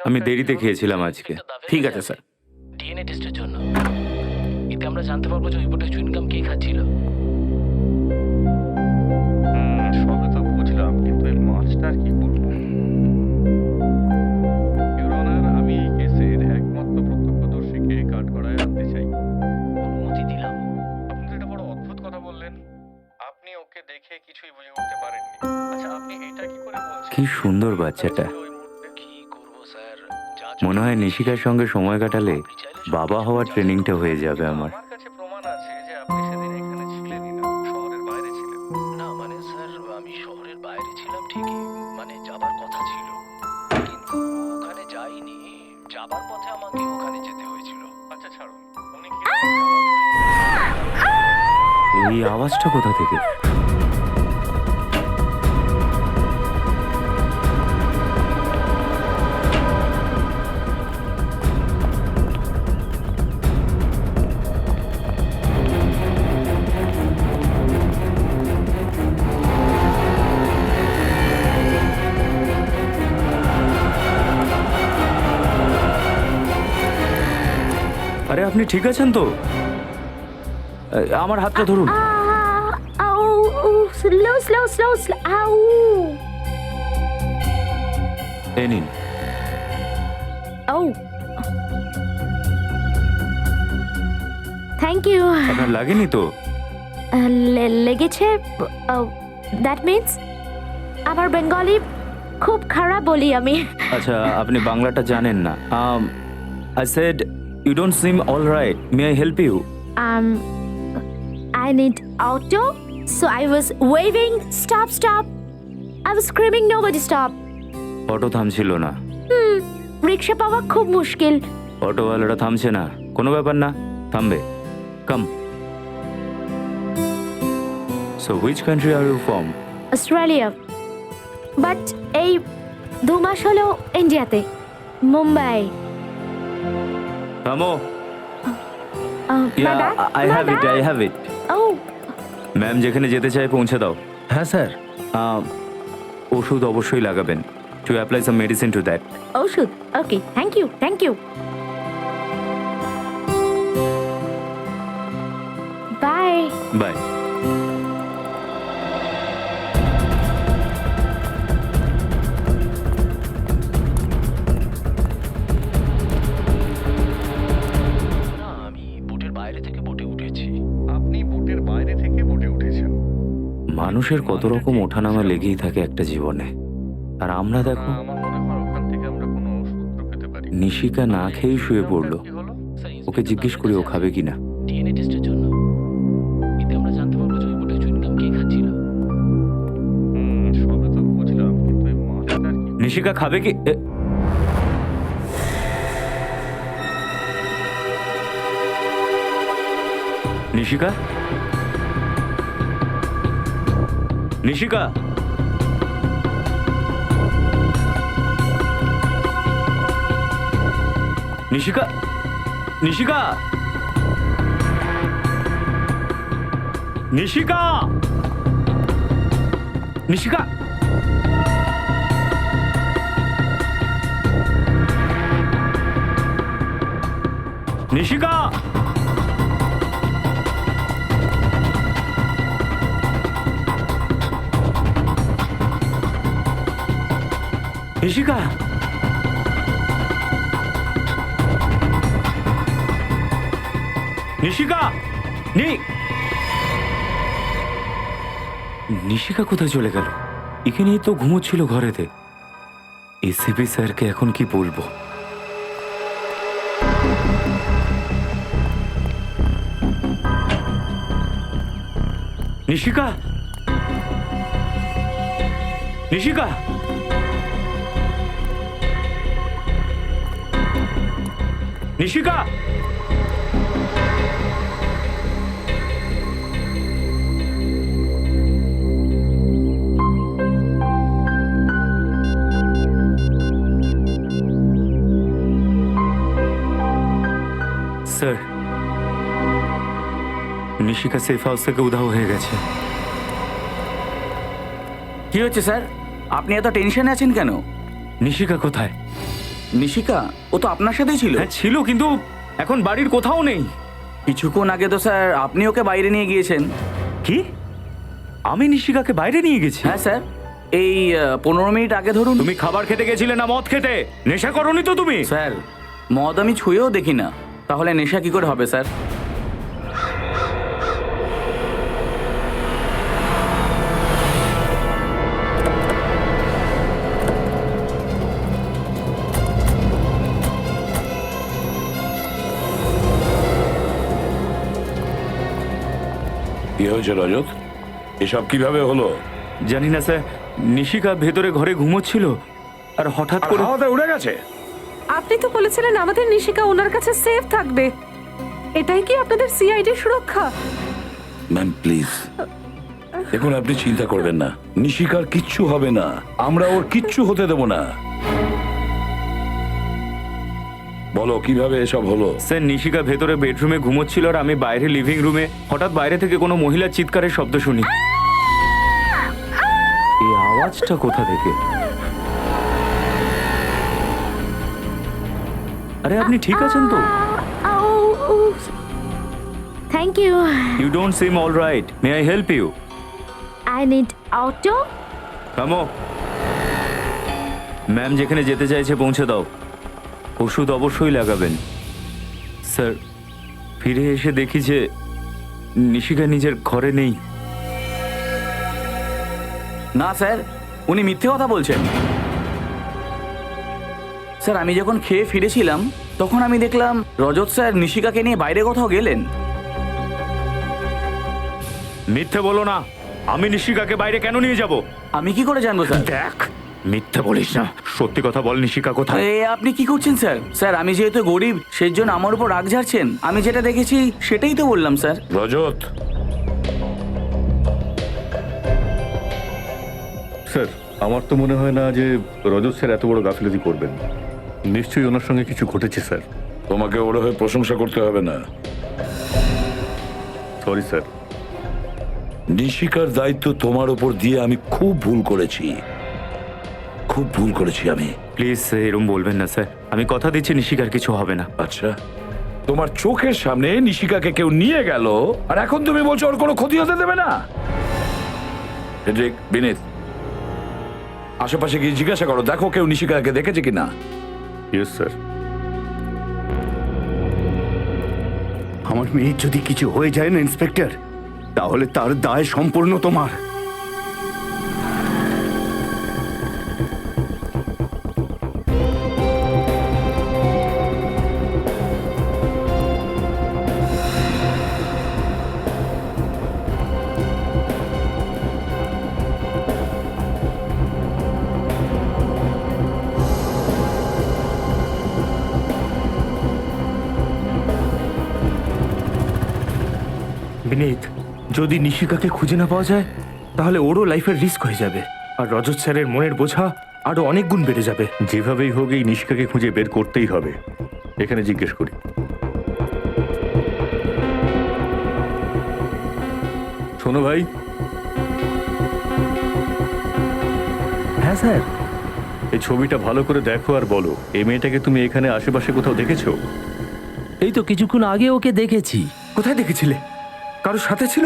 আমি দেরিতে খেয়েছিলাম আজকে। ঠিক আছে স্যার। ডিএনএ টেস্টের জন্য। এতে আমরা জানতে পারবো যে ওই বোটের চুইনগাম কে খাচ্ছিল। সবে তো বুঝলাম, কিন্তু এই মাছটার কি করবো? ইউর অনার, আমি এই কেসের একমাত্র প্রত্যক্ষদর্শীকে কাঠগড়ায় আনতে চাই। অনুমতি দিলাম। আপনি তো এটা বড় অদ্ভুত কথা বললেন। আপনি ওকে দেখে কিছুই বুঝে উঠতে পারেননি। আচ্ছা, আপনি এটা কি করে বলছেন? কি সুন্দর বাচ্চাটা। ওই মুহূর্তে কি করবো স্যার, মনে হয় নিশিকার সঙ্গে সময় কাটালে বাবা হওয়ার ট্রেনিংটা হয়ে যাবে আমার। আমার কাছে প্রমাণ আছে যে আপনি সেদিন এখানে ছিলেনই না, শহরের বাইরে ছিলেন। না মানে স্যার, আমি শহরের বাইরে ছিলাম ঠিকই, মানে যাবার কথা ছিল, কিন্তু ওখানে যাইনি। যাবার পথে আমাকে ওখানে যেতে হয়েছিল। আচ্ছা ছাড়ুন, উনি কি এই আওয়াজটা কোথা থেকে? আপনি ঠিক আছেন তো? আমার হাতটা ধরুন। আউ স্লো স্লো স্লো স্লো আউ এই নিন। ও থ্যাংক ইউ। আপনার লাগেনি তো? লেগেছে। দ্যাট মিন্স আমার বেঙ্গলি খুব খারাপ বলি আমি। আচ্ছা, আপনি বাংলাটা জানেন না। I said you don't seem all right, may I help you? I need auto, so I was waving, stop, stop. I was screaming, nobody stop. Auto থামছিল না। রিক্সা পাওয়া খুব মুশকিল। অটোওয়ালাটা থামছে না। কোনো ব্যাপার না, থামবে। Calm. So which country are you from? Australia, but এই 2 মাস হলো ইন্ডিয়াতে, মুম্বাই। থামো। I have it, I have it. ও ম্যাম যেখানে যেতে চায় পৌঁছে দাও। হ্যাঁ স্যার। ওষুধ অবশ্যই লাগাবেন। To apply some medicine to that. ওষুধ, okay, thank you, thank you. Bye. Bye. আমি বোটের বাইরে থেকে বোটে উঠেছি। আপনি বোটের বাইরে থেকে বোটে উঠেছেন। মানুষের কত রকম ওঠানামা লেগেই থাকে একটা জীবনে, আর আমরা দেখো আমার মনে হয় ওখান থেকে আমরা কোনো সূত্র পেতে পারি। নিশিকা না খেয়েই শুয়ে পড়লো। কি হলো? ওকে জিজ্ঞেস করি ও খাবে কিনা। ডিএনএ টেস্টের জন্য এতে আমরা জানতে পারবো যে ওই বোটের চুইংগাম কে খাচ্ছিল। সবে তো বুঝলাম, কিন্তু এই মাছটার কি? নিশিকা খাবে কি? নিশিকা, নিশিকা, নিশিকা, নিশিকা, নিশিকা, নিশিকা। নিশিকা, নিশিকা, নিশিকা, নিশিকা কোথায় চলে গেল? এখানেই তো ঘুমোচ্ছিল ঘরেতে। এসিপি স্যারকে এখন কি বলবো? Nishika, Nishika, Nishika, sir, Nishika safe house থেকে উধাও হয়ে গেছে। কি হচ্ছে স্যার? আপনি এত টেনশনে আছেন কেন? নিশিকা কোথায়? নিশিকা, ও তো আপনার সাথেই ছিল। হ্যাঁ ছিল, কিন্তু এখন বাড়ির কোথাও নেই। কিছুক্ষণ আগে তো স্যার আপনি ওকে বাইরে নিয়ে গিয়েছেন। কি? আমি নিশিকাকে বাইরে নিয়ে গেছি? হ্যাঁ স্যার, এই 15 মিনিট আগে ধরুন। তুমি খাবার খেতে গেছিলে না মদ খেতে? নেশা করোনি তো তুমি? স্যার, মদ আমি ছুঁয়েও দেখি না, তাহলে নেশা কি করে হবে স্যার? কি হয়েছে রজত? এসব কিভাবে হলো? জানি না স্যার, নিশিকা ভেতরে ঘরে ঘুমোচ্ছিল আর হঠাৎ করে হাওয়াতে উড়ে গেছে। আপনি তো বলেছিলেন আমাদের নিশিকা ওনার কাছে সেফ থাকবে। এটাই কি আপনাদের সিআইডি সুরক্ষা? ম্যাম প্লিজ, দেখুন আপনি চিন্তা করবেন না, নিশিকার কিচ্ছু হবে না, আমরা ওর কিচ্ছু হতে দেব না। বলো কিভাবে এসব হলো? স্যার, নিশিকা ভেতরে বেডরুমে ঘুমোচ্ছিল আর আমি বাইরে লিভিং রুমে হঠাৎ বাইরে থেকে কোনো মহিলার চিৎকারের শব্দ শুনি। এই আওয়াজটা কোথা থেকে? আরে আপনি ঠিক আছেন তো? Thank you. You don't seem all right, may I help you? I need auto. কামো, ম্যাম যেখানে যেতে চাইছে পৌঁছে দাও। ওষুধ অবশ্যই লাগাবেন। স্যার, ফিরে এসে দেখি যে নিশিকা নিজের ঘরে নেই। না স্যার, উনি মিথ্যে কথা বলছেন। স্যার, আমি যখন খেয়ে ফিরেছিলাম তখন আমি দেখলাম রজত স্যার নিশিকাকে নিয়ে বাইরে কোথাও গেলেন। মিথ্যে বলো না। আমি নিশিকাকে বাইরে কেন নিয়ে যাব? আমি কি করে জানবো স্যার? দেখ, মিথ্যে বলিস না, সত্যি কথা বল, নিশিকা কোথায়? এ আপনি কি করছেন স্যার? স্যার, আমি যেহেতু গরিব সেই জন্য আমার উপর রাগ ঝাড়ছেন। আমি যেটা দেখেছি সেটাই তো বললাম স্যার। রজত, স্যার, আমার তো মনে হয় না যে রজত স্যার এত বড় গাফিলতি করবেন। নিশ্চয়ই ওনার সঙ্গে কিছু ঘটেছে স্যার। তোমাকে ওর হয়ে প্রশংসা করতে হবে না। Sorry sir. নিশিকার দায়িত্ব তোমার উপর দিয়ে আমি খুব ভুল করেছি, খুব ভুল করেছি আমি। প্লিজ এরকম বলবেন না স্যার, আমি কথা দিচ্ছি নিশিকার কিছু হবে না। আচ্ছা, তোমার চোখের সামনে নিশিকাকে কেউ নিয়ে গেল আর এখন তুমি বলছো ওর কোনো ক্ষতি হতে দেবে না? হেড্রিক, বিনীত, আশেপাশে গিয়ে জিজ্ঞাসা করো, দেখো কেউ নিশিকাকে দেখেছে কিনা। Yes sir. আমার মেয়ের যদি কিছু হয়ে যায় না ইন্সপেক্টর, তাহলে তার দায় সম্পূর্ণ তোমার। বিনীত, যদি নিশিকাকে খুঁজে না পাওয়া যায় তাহলে ওরও লাইফের রিস্ক হয়ে যাবে, আর রজত স্যারের মনের বোঝা আরো অনেক গুণ বেড়ে যাবে। যেভাবেই হোক এই নিশিকাকে খুঁজে বের করতেই হবে। এখানে জিজ্ঞেস করি। শোনো ভাই। হ্যাঁ স্যার। এই ছবিটা ভালো করে দেখো আর বলো, এই মেয়েটাকে তুমি এখানে আশেপাশে কোথাও দেখেছো? এই তো কিছুক্ষণ আগে ওকে দেখেছি। কোথায় দেখেছিলে? কারোর সাথে ছিল?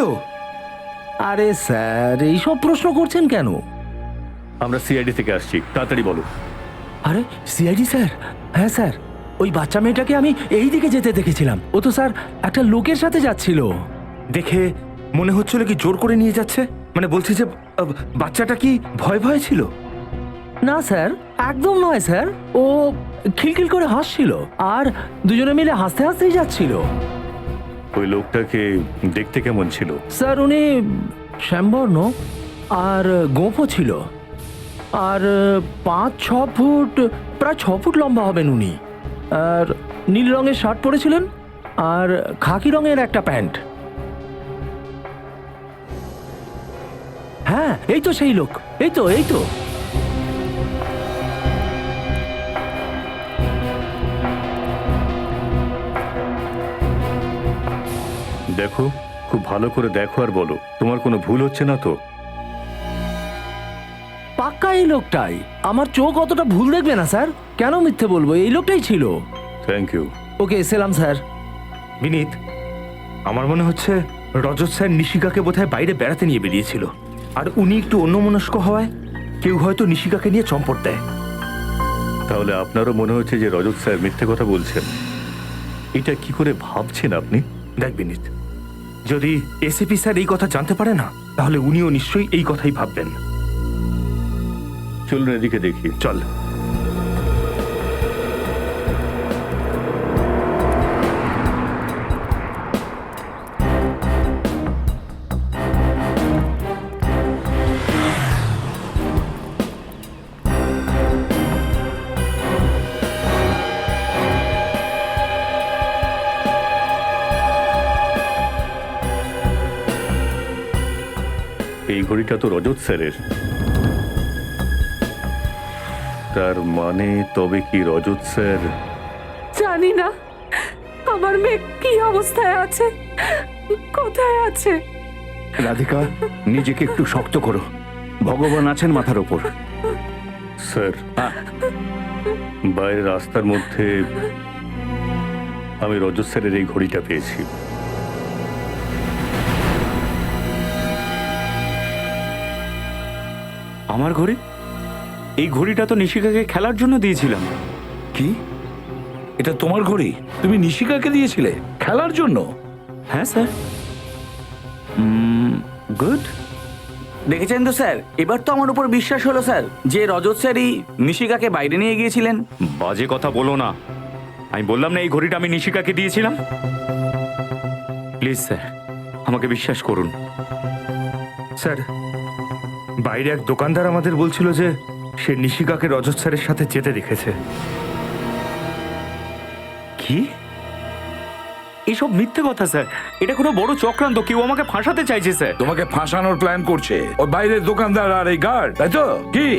আরে স্যার, এইসব প্রশ্ন করছেন কেন? আমরা সিআইডি থেকে আসছি, তাড়াতাড়ি বলো। আরে সিআইডি স্যার? হ্যাঁ স্যার, ওই বাচ্চা মেয়েটাকে আমি এই দিকে যেতে দেখেছিলাম। ও তো স্যার একটা লোকের সাথে যাচ্ছিল। দেখে মনে হচ্ছিল কি জোর করে নিয়ে যাচ্ছে? মানে বলছি যে বাচ্চাটা কি ভয় ভয় ছিল? না স্যার, একদম নয় স্যার। ও খিলখিল করে হাসছিল আর দুজনে মিলে হাসতে হাসতেই যাচ্ছিল। ওই লোকটাকে দেখতে কেমন ছিল? স্যার উনি শ্যামবর্ণ আর গোঁফও ছিল, আর 5-6 ফুট, প্রায় 6 ফুট লম্বা হবেন উনি। আর নীল রঙের শার্ট পরেছিলেন আর খাকি রঙের একটা প্যান্ট। হ্যাঁ, এই তো সেই লোক, এই তো এই তো। দেখো, খুব ভালো করে দেখো আর বলো, তোমার কোনো ভুল হচ্ছে না তো? পাক্কা এই লোকটাই। আমার চোখ অতটা ভুল দেখবে না স্যার। কেন মিথ্যে বলবো, এই লোকটাই ছিল। Thank you. ওকে, সেলাম স্যার। বিনীত, আমার মনে হচ্ছে রজত স্যার নিশিকাকে বোধহয় বাইরে বেড়াতে নিয়ে বেরিয়েছিল, আর উনি একটু অন্যমনস্ক হওয়ায় কেউ হয়তো নিশিকাকে নিয়ে চম্পট দেয়। তাহলে আপনারও মনে হচ্ছে যে রজত স্যার মিথ্যে কথা বলছেন? এটা কি করে ভাবছেন আপনি? দেখ বিনীত, যদি এসিপি স্যার এই কথা জানতে পারে না, তাহলে উনিও নিশ্চয়ই এই কথাই ভাববেন। চলুন এদিকে দেখি। চল। এই ঘড়িটা তো রজত স্যারের। তার মানে তবে কি রজত স্যার? জানি না আমার মেয়ে কি অবস্থায় আছে, কোথায় আছে। রাধিকা, নিজেকে একটু শক্ত করো, ভগবান আছেন মাথার ওপর। স্যার, বাইরে রাস্তার মধ্যে আমি রজত স্যারের এই ঘড়িটা পেয়েছি। আমার ঘড়ি? এই ঘড়িটা তো নিশিকাকে খেলার জন্য দিয়েছিলাম। কি? এটা তোমার ঘড়ি? তুমি নিশিকাকে দিয়েছিলে খেলার জন্য? হ্যাঁ স্যার। গুড। দেখেছেন তো স্যার, এবার তো আমার উপর বিশ্বাস হলো স্যার যে রজত স্যারই নিশিকাকে বাইরে নিয়ে গিয়েছিলেন। বাজে কথা বলো না। আমি বললাম না এই ঘড়িটা আমি নিশিকাকে দিয়েছিলাম। প্লিজ স্যার, আমাকে বিশ্বাস করুন। স্যার, বাইরে এক দোকানদার আমাদের বলছিল যে সে নিশিকাকে রজত স্যারের সাথে যেতে দেখেছে। কি? এসব মিথ্যে কথা স্যার। এটা কোনো বড় চক্রান্ত, কেউ আমাকে ফাঁসাতে চাইছে স্যার। তোমাকে ফাঁসানোর প্ল্যান করছে ওই বাইরের দোকানদার আর এই গার্ড, তাই তো? কি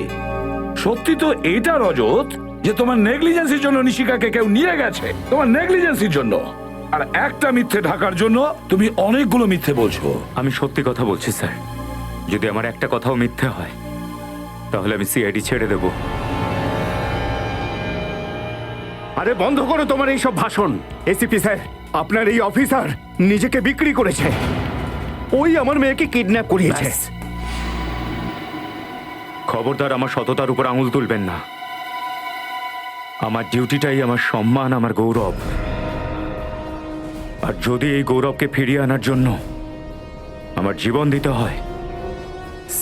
সত্যি তো এটা রজত যে তোমার নেগলিজেন্সির জন্য নিশিকাকে কেউ নিয়ে গেছে? তোমার নেগলিজেন্সির জন্য। আর একটা মিথ্যে ঢাকার জন্য তুমি অনেকগুলো মিথ্যে বলছো। আমি সত্যি কথা বলছি স্যার। যদি আমার একটা কথাও মিথ্যে হয় তাহলে আমি সিআইডি ছেড়ে দেব। আরে বন্ধ করো তোমার এই সব ভাষণ। এসিপি স্যার, আপনার এই অফিসার নিজেকে বিক্রি করেছে। ওই আমার মেয়েকে কিডন্যাপ করিয়েছে। খবরদার আমার সততার উপর আঙুল তুলবেন না। আমার ডিউটিটাই আমার সম্মান, আমার গৌরব। আর যদি এই গৌরবকে ফিরিয়ে আনার জন্য আমার জীবন দিতে হয়,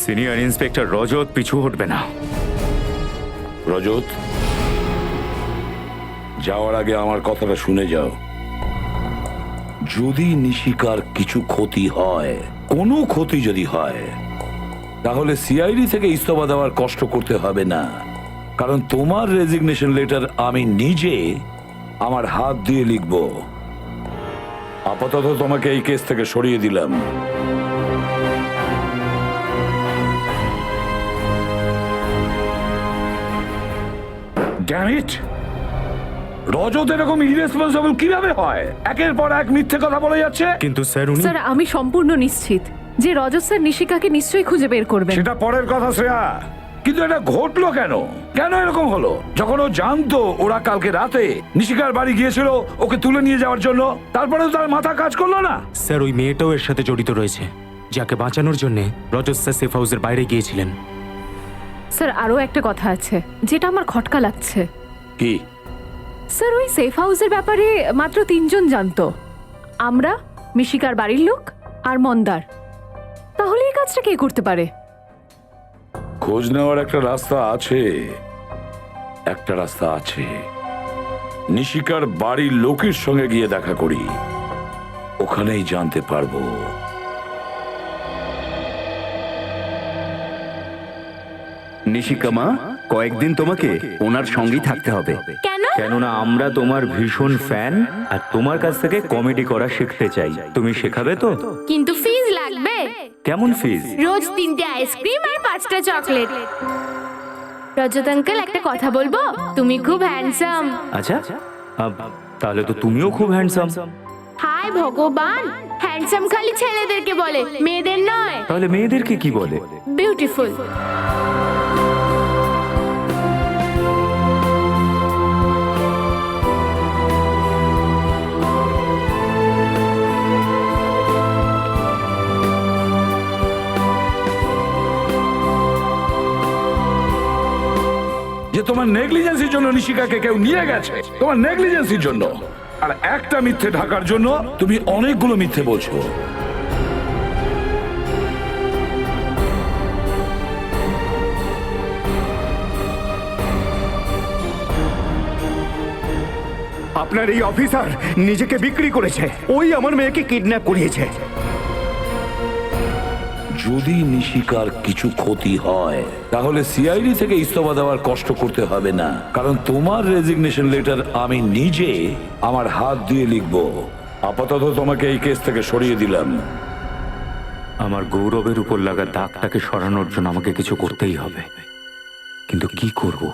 সিনিয়র ইন্সপেক্টর রজত পিছু হটবে না। রজত, যাওয়ার আগে আমার কথাটা শুনে যাও। যদি নিশিকার কিছু ক্ষতি হয়, কোনো ক্ষতি যদি হয়, তাহলে সিআইডি থেকে ইস্তফা দেওয়ার কষ্ট করতে হবে না। কারণ তোমার রেজিগনেশন লেটার আমি নিজে আমার হাত দিয়ে লিখব। আপাতত তোমাকে এই কেস থেকে সরিয়ে দিলাম। Damn it! রজত এরকম ইরেসপন্সিবল কিভাবে হয়? একের পর এক মিথ্যে কথা বলে যাচ্ছে। কিন্তু স্যার উনি স্যার, আমি সম্পূর্ণ নিশ্চিত যে রজত স্যার নিশিকাকে নিশ্চয়ই খুঁজে বের করবেন। সেটা পরের কথা শ্রেয়া, কিন্তু এটা ঘটলো কেন? কেন এরকম হলো? যখন ও জানতো ওরা কালকে রাতে নিশিকার বাড়ি গিয়েছিল ওকে তুলে নিয়ে যাওয়ার জন্য, তারপরেও তার মাথা কাজ করলো না। স্যার, ওই মেয়েটাও এর সাথে জড়িত রয়েছে, যাকে বাঁচানোর জন্য রজত স্যার সেফ হাউসের বাইরে গিয়েছিলেন। স্যার, আরও একটা কথা আছে যেটা আমার খটকা লাগছে। কি? স্যার, ওই সেফ হাউসের ব্যাপারে মাত্র 3 জন জানতো। আমরা, মিশিকার বাড়ির লোক আর মন্দার। তাহলে এই কাজটা কে করতে পারে? খোঁজ নেওয়ার একটা রাস্তা আছে। একটা রাস্তা আছে। নিশিকার বাড়ির লোকের সঙ্গে গিয়ে দেখা করি, ওখানেই জানতে পারবো। নিশিকা মা, কয়েকদিন তোমাকে ওনার সঙ্গেই থাকতে হবে। কেন? কেননা আমরা তোমার ভীষণ ফ্যান আর তোমার কাছ থেকে কমেডি করা শিখতে চাই। তুমি শেখাবে তো? কিন্তু ফিজ লাগবে। কেমন ফিজ? রোজ 3টে আইসক্রিম আর 5টা চকলেট। রজত আঙ্কেল, একটা কথা বলবো? তুমি খুব হ্যান্ডসাম। আচ্ছা, তাহলে তো তুমিও খুব হ্যান্ডসাম। হায় ভগবান, হ্যান্ডসাম খালি ছেলেদেরকে বলে, মেয়েদের নয়। তাহলে মেয়েদেরকে কি বলে? বিউটিফুল। যে তোমার নেগলিজেন্সির জন্য নিশিকাকে কেউ নিয়ে গেছে, তোমার নেগলিজেন্সির জন্য। আর একটা মিথ্যে ঢাকার জন্য তুমি অনেকগুলো মিথ্যে বলছো। আপনার এই অফিসার নিজেকে বিক্রি করেছে। ওই আমার মেয়েকে কিডন্যাপ করিয়েছে। যদি নিশিকার কিছু ক্ষতি হয়, তাহলে সিআইডি থেকে ইস্তফা দেওয়ার কষ্ট করতে হবে না। কারণ তোমার রেজিগনেশন লেটার আমি নিজে আমার হাত দিয়ে লিখব। আপাতত তোমাকে এই কেস থেকে সরিয়ে দিলাম। আমার গৌরবের উপর লাগা দাগটাকে সরানোর জন্য আমাকে কিছু করতেই হবে, কিন্তু কি করব?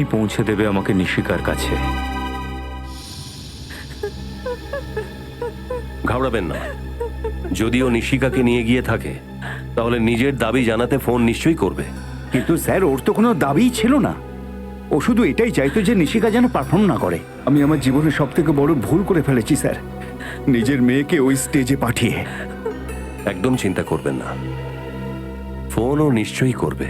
তুমিই পৌঁছে দেবে আমাকে নিশিকার কাছে। ঘাবড়াবেন না, যদিও নিশিকাকে নিয়ে গিয়ে থাকে তাহলে নিজের দাবি জানাতে ফোন নিশ্চয়ই করবে। কিন্তু স্যার ওর তো কোনো দাবিই ছিল না, ও শুধু এটাই চাইতো যে নিশিকা যেন পারফর্ম না করে। আমি আমার জীবনে সব থেকে বড় ভুল করে ফেলেছি স্যার, নিজের মেয়েকে ওই স্টেজে পাঠিয়ে। একদম চিন্তা করবেন না, ফোনও নিশ্চয়ই করবে।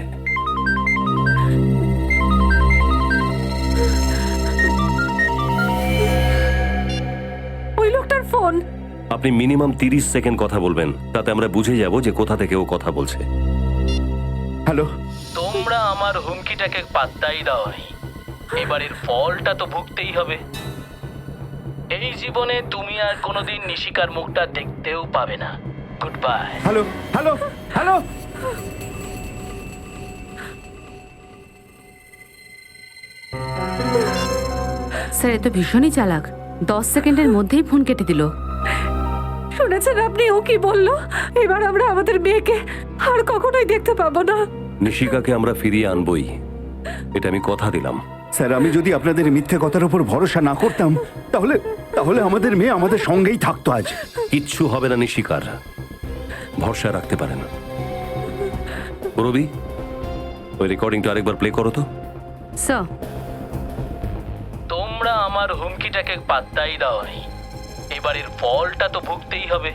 ওই লোকটার ফোন। আপনি মিনিমাম 30 সেকেন্ড কথা বলবেন, তাতে আমরা বুঝে যাব যে কোথা থেকে ও কথা বলছে। হ্যালো, তোমরা আমার হুমকিটাকে পাত্তাই দাওনি, এবারের ফলটা তো ভুগতেই হবে। এই জীবনে তুমি আর কোনোদিন নিশিকার মুখটা দেখতেও পাবে না। Good bye. Hello, hello, hello. Sir এ তো ভীষণই চালাক, 10 সেকেন্ডের মধ্যেই ফোন কেটে দিল। শুনেছেন আপনি ও কি বললো? এবার আমরা আমাদের মেয়েকে আর কখনোই দেখতে পাবো না। নিশিকাকে আমরা ফিরিয়ে আনবই, এটা আমি কথা দিলাম। স্যার আমি যদি আপনাদের মিথ্যে কথার উপর ভরসা না করতাম তাহলে তাহলে আমাদের মেয়ে আমাদের সঙ্গেই থাকতো আজ। কিচ্ছু হবে না নিশিকার, ভরসা রাখতে পারেন। রবি, ওই রেকর্ডিংটা আরেকবার প্লে করো তো। স্যার তোমরা আমার হুমকিটাকে পাত্তাই দাওনি, এবারের ফলটা তো ভুগতেই হবে।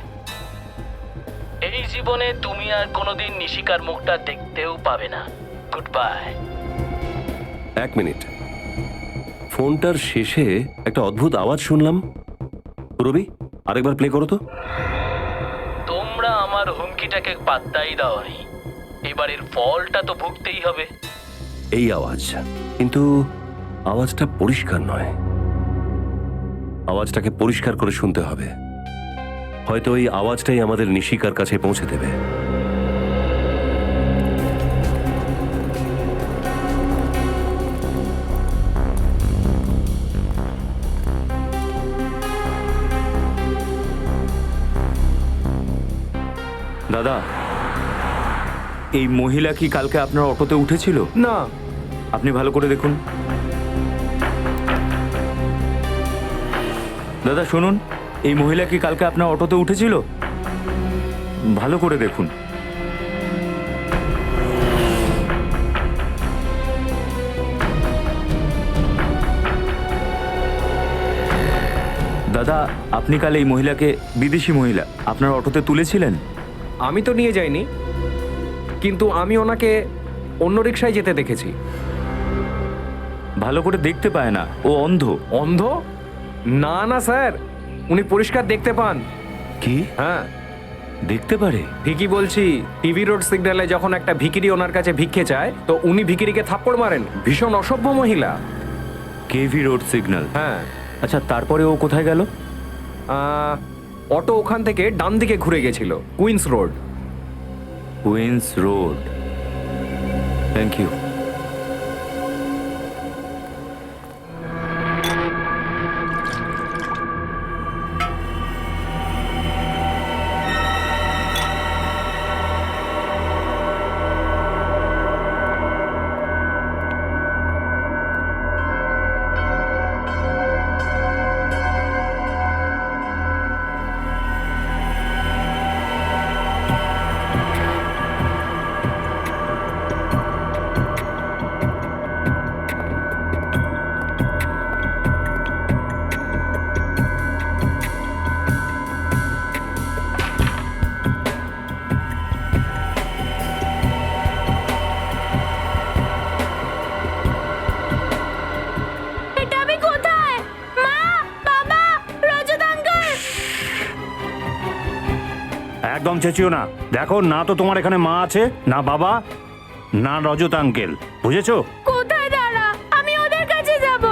এই জীবনে তুমি আর কোনোদিন নিশিকার মুখটা দেখতেও পাবে না। Good by. 1 মিনিট, ফোনটার শেষে একটা অদ্ভুত আওয়াজ শুনলাম। রবি, আরেকবার প্লে করো তো। তোমরা আমার হুমকিটাকে পাত্তাই দাওনি, এবারের ফলটা তো ভুগতেই হবে। এই আওয়াজ, কিন্তু আওয়াজটা পরিষ্কার নয়। আওয়াজটাকে পরিষ্কার করে শুনতে হবে, হয়তো এই আওয়াজটাই আমাদের নিশিকার কাছে পৌঁছে দেবে। দাদা, এই মহিলা কি কালকে আপনার অটোতে উঠেছিল? না। আপনি ভালো করে দেখুন। দাদা শুনুন, এই মহিলা কি কালকে আপনার অটোতে উঠেছিল? ভালো করে দেখুন। দাদা, আপনি কাল এই মহিলাকে, বিদেশি মহিলা, আপনার অটোতে তুলেছিলেন? আমি তো নিয়ে যাইনি, কিন্তু আমি ওনাকে অন্য রিকশায় যেতে দেখেছি। ভালো করে দেখতে পায় না, ও অন্ধ। অন্ধ? না না স্যার, উনি পরিষ্কার দেখতে পান। কি? হ্যাঁ, দেখতে পারে? ঠিকই বলছি। টিভি রোড সিগন্যালে যখন একটা ভিখিরি ওনার কাছে ভিক্ষে চায়, তো উনি ভিখিরিকে থাপ্পড় মারেন। ভীষণ অসভ্য মহিলা। KV road signal? হ্যাঁ। আচ্ছা, তারপরে ও কোথায় গেল? অটো ওখান থেকে ডান দিকে ঘুরে গেছিল, Queens Road. Queens Road, thank you. এটা আমি কোথায়? মা, বাবা, রজত আঙ্কেল। একদম চেঁচিও না। দেখো, না তো তোমার এখানে মা আছে, না বাবা, না রজত আঙ্কেল, বুঝেছো? কোথায় দাঁড়া? আমি ওদের কাছে যাব।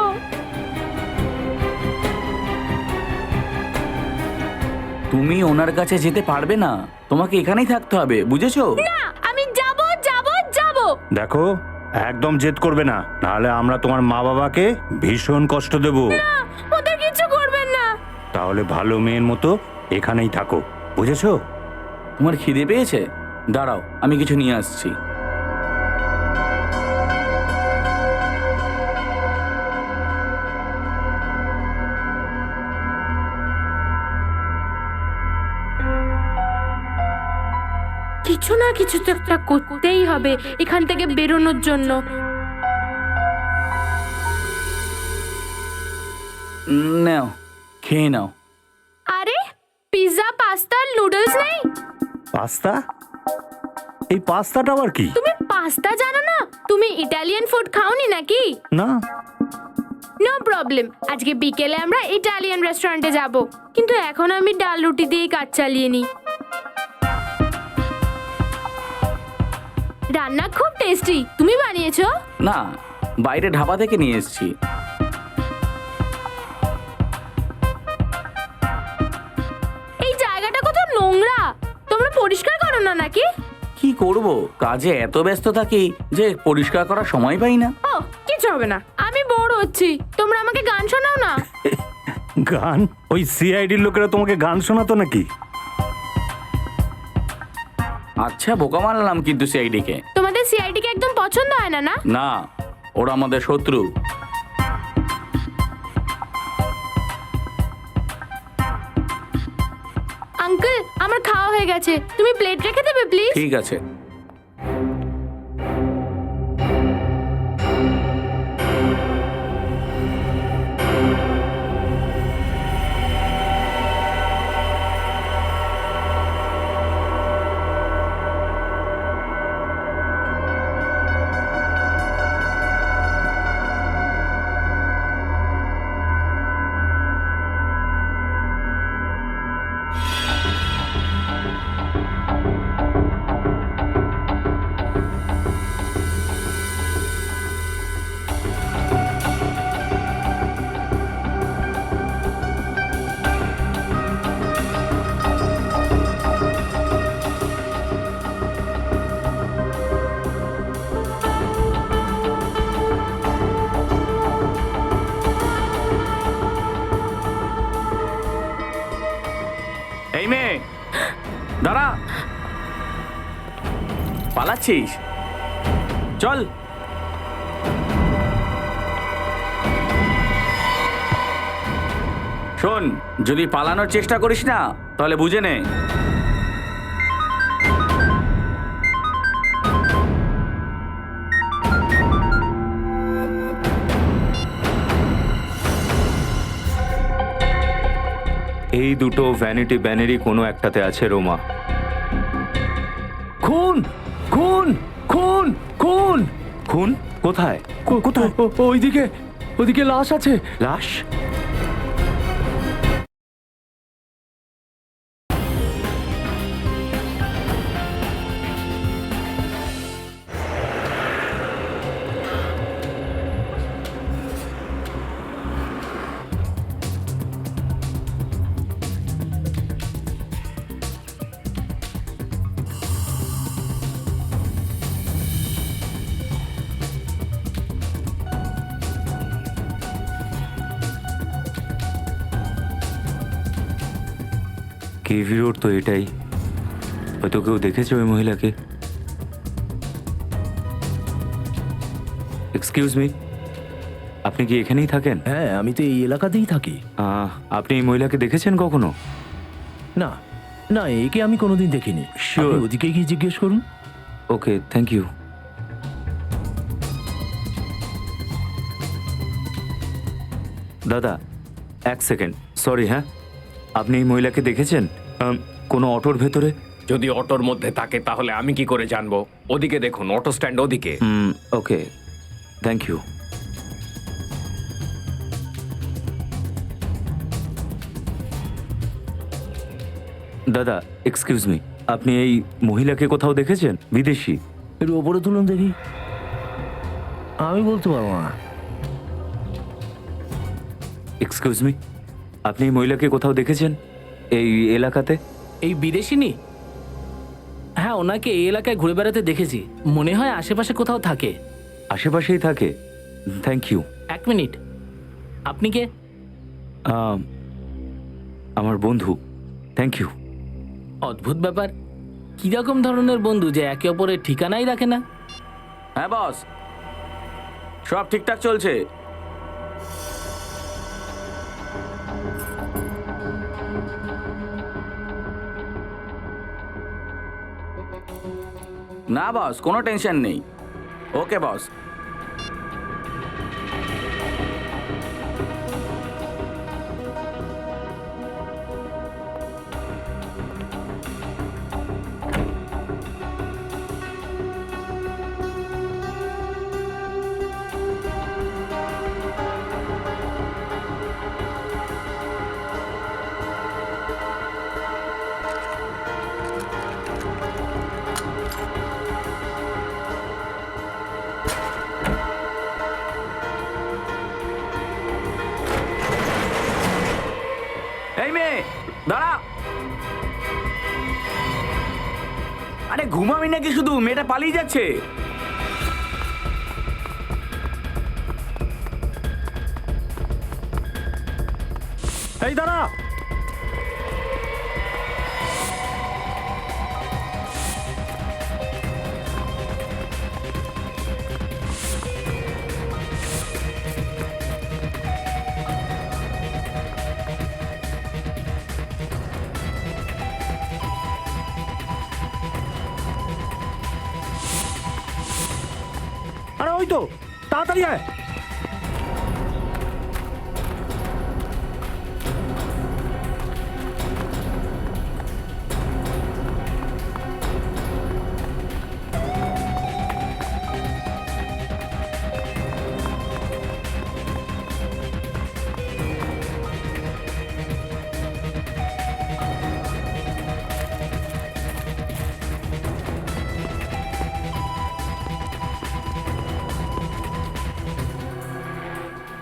তুমি ওনার কাছে যেতে পারবে না, তোমাকে এখানেই থাকতে হবে, বুঝেছো? না, আমি যাব যাব যাব। দেখো, একদম জেদ করবে না, নাহলে আমরা তোমার মা বাবাকে ভীষণ কষ্ট দেব। না, ওদের কিছু করবেন না। তাহলে ভালো মেয়ের মতো এখানেই থাকো, বুঝেছো? তোমার খিদে পেয়েছে? দাঁড়াও, আমি কিছু নিয়ে আসছি। কিছু তো একটা করতেই হবে এখান থেকে বেরোনোর জন্য। নাও খেয়ে নাও। আরে পিৎজা পাস্তা নুডলস নেই? পাস্তা? এই পাস্তাটা আবার কি? তুমি পাস্তা জানো না? তুমি ইটালিয়ান ফুড খাওনি নাকি? না। নো প্রবলেম, আজকে বিকেলে আমরা ইটালিয়ান রেস্টুরেন্টে যাব, কিন্তু এখন আমি ডাল রুটি দিয়ে কাজ চালিয়ে নিই। রান্না খুব টেস্টি, তুমি বানিয়েছো? না, বাইরে ঢাবা থেকে নিয়ে এসেছি। এই জায়গাটা কত নোংরা, তোমরা পরিষ্কার করো না নাকি? কি করব, কাজে এত ব্যস্ত থাকি যে পরিষ্কার করার সময় পাই না। ও কিছু হবে না, আমি বোর হচ্ছি, তোমরা আমাকে গান শোনাও না। গান? ওই সিআইডির লোকেরা তোমাকে গান শোনাতো নাকি? আচ্ছা বোকা মানলাম, কিন্তু সিআইডি কে? তোমাদের সিআইডি কে একদম পছন্দ হয় না না? না, ওরা আমাদের শত্রু। আঙ্কেল, আমার খাওয়া হয়ে গেছে, তুমি প্লেট রেখে দেবে প্লিজ? ঠিক আছে। এই মেয়ে দাঁড়া, পালাচ্ছিস? চল। শোন, যদি পালানোর চেষ্টা করিস না তাহলে বুঝে নে। এই দুটো ভ্যানিটি ব্যানেরই কোনো একটাতে আছে রোমা। খুন খুন খুন খুন খুন? কোথায়? কোথায়? ওইদিকে, ওইদিকে লাশ আছে। লাশ? কেভি রোড তো এটাই। হয়তো কেউ দেখেছে ওই মহিলাকে। এক্সকিউজ মি, আপনি কি এখানেই থাকেন? হ্যাঁ, আমি তো এই এলাকাতেই থাকি। আপনি এই মহিলাকে দেখেছেন কখনো? না না, একে আমি কোনোদিন দেখিনি। Sure. আপনি ওদিকে গিয়ে জিজ্ঞেস করুন। ওকে, থ্যাংক ইউ। দাদা, এক সেকেন্ড, সরি। হ্যাঁ, আপনি এই মহিলাকে দেখেছেন কোনো অটোর ভেতরে? যদি অটোর মধ্যে থাকে তাহলে আমি কি করে জানবো? ওদিকে দেখুন, অটো স্ট্যান্ড ওদিকে। ওকে, থ্যাংক ইউ। দাদা, এক্সকিউজ মি, আপনি এই মহিলাকে কোথাও দেখেছেন? বিদেশি? একটু ওপরে তুলুন দেখি। আমি বলতে পারবো না। এক্সকিউজ মি, আপনি এই মহিলাকে কোথাও দেখেছেন এই এলাকাতে? এই বিদেশিনী? হ্যাঁ, ওনাকে এই এলাকায় ঘুরে বেড়াতে দেখেছি, মনে হয় আশেপাশে কোথাও থাকে। আশেপাশেই থাকে? Thank you. এক মিনিট, আপনি কে? আমার বন্ধু। Thank you. অদ্ভুত ব্যাপার, কিরকম ধরনের বন্ধু যে একে অপরের ঠিকানাই রাখে না। হ্যাঁ বস, সব ঠিকঠাক চলছে। না বস, কোনো টেনশন নেই। ওকে বস। এই মেয়ে দাঁড়া। আরে ঘুমাবি নাকি শুধু? মেয়েটা পালিয়ে যাচ্ছে। এই দাঁড়া। আরে ওই তো, তাড়াতাড়ি আয়।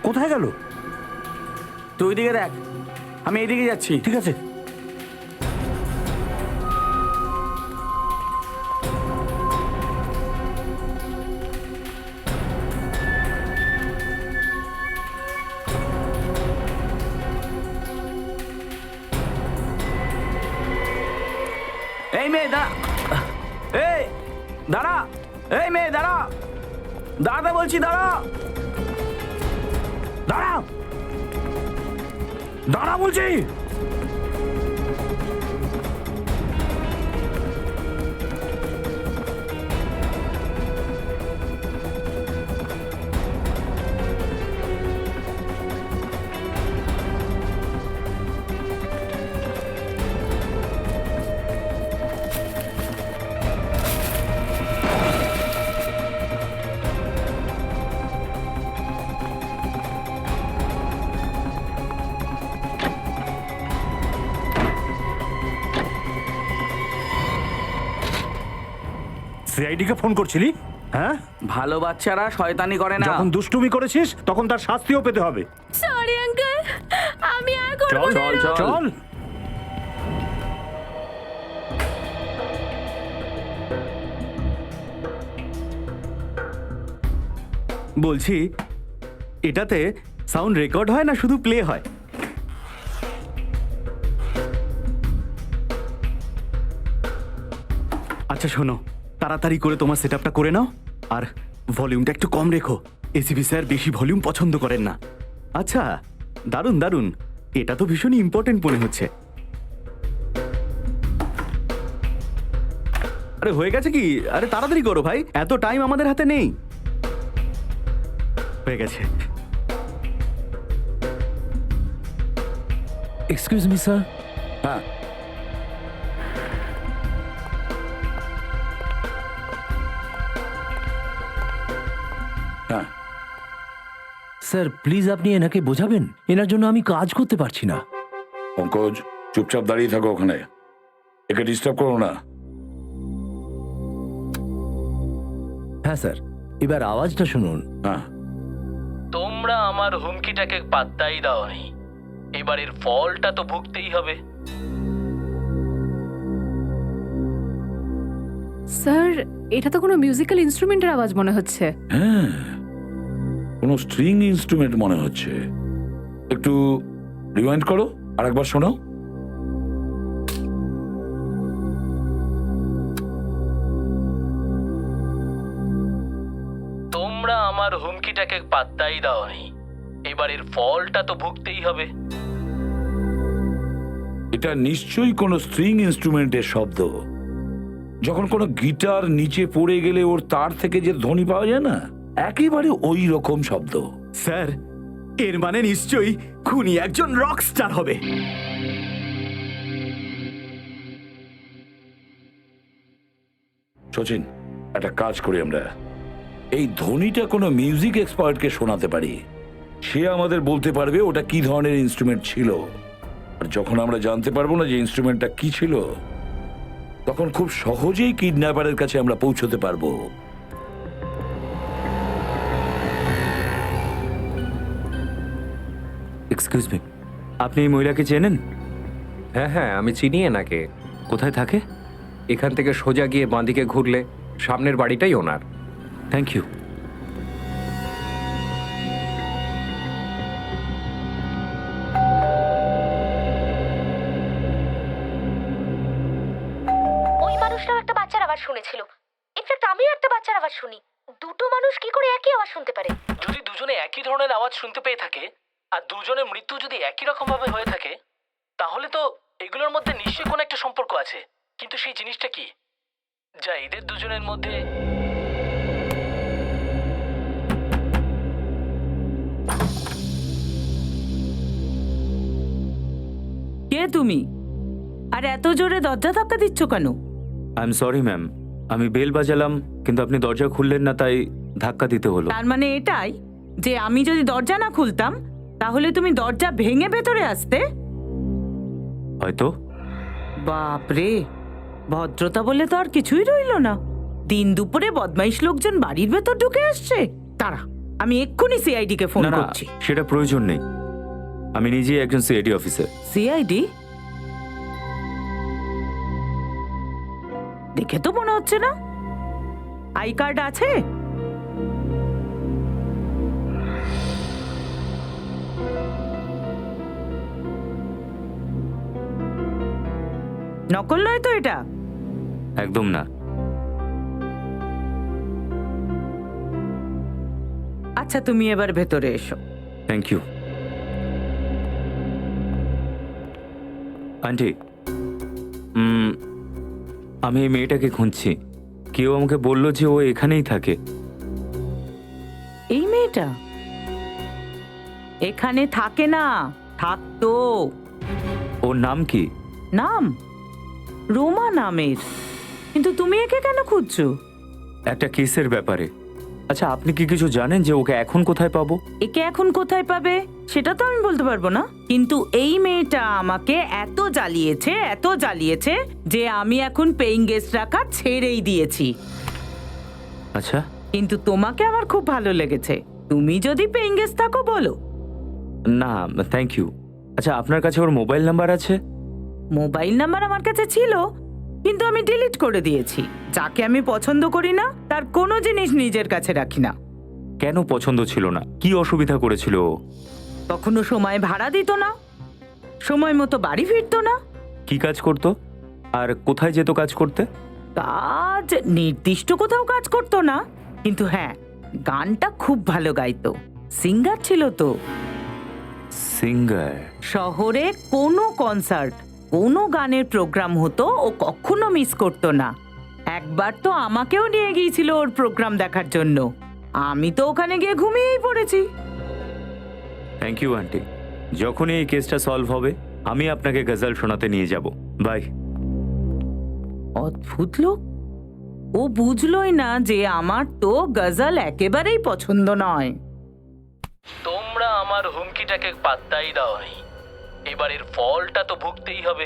কোথায় গেল? তুই ওইদিকে দেখ, আমি এইদিকে যাচ্ছি। ঠিক আছে। এই মেয়ে দাঁড়া। এই দাঁড়া। এই মেয়ে দাঁড়া। দাঁড়াতে বলছি, দাঁড়া। দাঁড়া, দাঁড়া বলছি। সিআইডি কে ফোন করছিলি? হ্যাঁ, ভালো বাচ্চারা শয়তানি করে না। যখন দুষ্টুমি করেছিস তখন তার শাস্তিও পেতে হবে। সরি আঙ্কেল, আমি আর করব চল না। চল চল। বলছি, এটাতে সাউন্ড রেকর্ড হয় না শুধু প্লে হয়? আচ্ছা শোনো, তাড়াতাড়ি করে তোমার সেটআপটা করে নাও আর ভলিউমটা একটু কম রেখো। এসিপি স্যার বেশি ভলিউম পছন্দ করেন না। আচ্ছা, দারুণ দারুণ, এটা তো ভীষণই ইম্পর্টেন্ট মনে হচ্ছে। আরে হয়ে গেছে কি? আরে তাড়াতাড়ি করো ভাই, এত টাইম আমাদের হাতে নেই। হয়ে গেছে। Excuse me sir. হ্যাঁ, হ্যাঁ, স্যার প্লিজ আপনি এনাকে বোঝাবেন, এনার জন্য আমি কাজ করতে পারছি না। পঙ্কজ চুপচাপ দাঁড়িয়ে থাকো ওখানে, একে ডিস্টার্ব করো না। হ্যাঁ স্যার, এবার আওয়াজটা শুনুন। হ্যাঁ, তোমরা আমার হুমকিটাকে পাত্তাই দাওনি, এবারের ফলটা তো ভুগতেই হবে। স্যার, এটা তো কোনো মিউজিক্যাল ইনস্ট্রুমেন্টের আওয়াজ মনে হচ্ছে। হ্যাঁ, কোনো স্ট্রিং ইনস্ট্রুমেন্ট মনে হচ্ছে। একটু রিওয়াইন্ড করো, আর একবার শোনো। তোমরা আমার হুমকিটাকে পাত্তাই দাওনি, এবারের ফলটা তো ভুগতেই হবে। এটা নিশ্চয়ই কোনো স্ট্রিং ইনস্ট্রুমেন্টের শব্দ। যখন কোনো গিটার নিচে পড়ে গেলে ওর তার থেকে যে ধ্বনি পাওয়া যায় না, একেবারে ওই রকম শব্দ। স্যার, এর মানে নিশ্চয়ই খুনি একজন রক স্টার হবে। সচিন, একটা কাজ করি আমরা, এই ধ্বনিটা কোনো মিউজিক এক্সপার্টকে শোনাতে পারি। সে আমাদের বলতে পারবে ওটা কি ধরনের ইনস্ট্রুমেন্ট ছিল। আর যখন আমরা জানতে পারবো না যে ইনস্ট্রুমেন্টটা কি ছিল, তখন খুব সহজেই কিডন্যাপারের কাছে আমরা পৌঁছতে পারবো। এক্সকিউজ মি, আপনি এই মহিলাকে চেনেন? হ্যাঁ হ্যাঁ, আমি চিনি এনাকে। কোথায় থাকে? এখান থেকে সোজা গিয়ে বাঁদিকে ঘুরলে সামনের বাড়িটাই ওনার। Thank you. ওই মানুষটাও একটা বাচ্চার আওয়াজ শুনেছিল। ইনফ্যাক্ট আমিও একটা বাচ্চার আওয়াজ শুনি। দুটো মানুষ কি করে একই আওয়াজ শুনতে পারে? যদি দুজনে একই ধরনের আওয়াজ শুনতে পেয়ে থাকে আর দুজনের মৃত্যু যদি একই রকম ভাবে হয়ে থাকে, তাহলে তো এগুলোর মধ্যে নিশ্চয়ই কোনো একটা সম্পর্ক আছে। কিন্তু সেই জিনিসটা কি যা এদের দুজনের মধ্যে? কে তুমি? আর এত জোরে দরজা ধাক্কা দিচ্ছ কেন? আই এম সরি ম্যাম, আমি বেল বাজালাম কিন্তু আপনি দরজা খুললেন না, তাই ধাক্কা দিতে হলো। তার মানে এটাই যে আমি যদি দরজা না খুলতাম তাহলে তুমি দরজা ভেঙে ভেতরে আসতে? হয়তো। বাপরে, ভদ্রতা বলে তো আর কিছুই রইলো না। দিন দুপুরে বদমাইশ লোকজন বাড়ির ভেতর ঢুকে আসছে। তারা, আমি এক্ষুনি সিআইডি কে ফোন না না, করছি। সেটা প্রয়োজন নেই, আমি নিজেই একজন সিআইডি অফিসার। সিআইডি? দেখে তো মনে হচ্ছে না। আই কার্ড আছে? নকল নয় তো এটা? একদম না। আচ্ছা, তুমি এবার ভেতরে এসো। Thank you. আন্টি, আমি এই মেয়েটাকে খুঁজছি। কেউ আমাকে বলল যে ও এখানেই থাকে। এই মেয়েটা এখানে থাকে না, থাকতো। ওর নাম কি? নাম রোমা নামের। কিন্তু তুমি একে কেন খুঁজছো? একটা কেসের ব্যাপারে। আচ্ছা, আপনি কি কিছু জানেন যে ওকে এখন কোথায় পাবো? একে এখন কোথায় পাবে সেটা তো আমি বলতে পারবো না, কিন্তু এই মেয়েটা আমাকে এত জ্বালিয়েছে যে আমি এখন পেইং গেস্ট রাখা ছেড়েই দিয়েছি। আচ্ছা, কিন্তু তোমাকে আমার খুব ভালো লেগেছে। তুমি যদি পেইং গেস্ট থাকো বলো। না থ্যাংক ইউ। আচ্ছা, আপনার কাছে ওর মোবাইল নাম্বার আছে? মোবাইল নাম্বার আমার কাছে ছিল, কিন্তু আমি ডিলিট করে দিয়েছি। যাকে আমি পছন্দ করি না তার কোনো জিনিস নিজের কাছে রাখি না। কেন পছন্দ ছিল না? কি অসুবিধা করেছিল ও? কখনো সময় ভাড়া দিত না, সময় মতো বাড়ি ফিরতো না। কি কাজ করতো আর কোথায় যেত কাজ করতে? কাজ নির্দিষ্ট কোথাও কাজ করতো না, কিন্তু হ্যাঁ, গানটা খুব ভালো গাইতো। সিঙ্গার ছিল তো। সিঙ্গার? শহরে কোনো কনসার্ট, কোনো গানের প্রোগ্রাম হতো ও কখনো মিস করতো না। একবার তো আমাকেও নিয়ে গিয়েছিল ওর প্রোগ্রাম দেখার জন্য। আমি তো ওখানে গিয়ে ঘুমিয়েই পড়েছি। Thank you aunty. যখনই এই কেসটা সলভ হবে আমি আপনাকে গজল শোনাতে নিয়ে যাব। বাই। অদ্ভুত লোক, ও বুঝলই না যে আমার তো গজল একেবারেই পছন্দ নয়। তোমরা আমার হুমকিটাকে পাত্তাই দাওনি, এবারের ফলটা তো ভুগতেই হবে।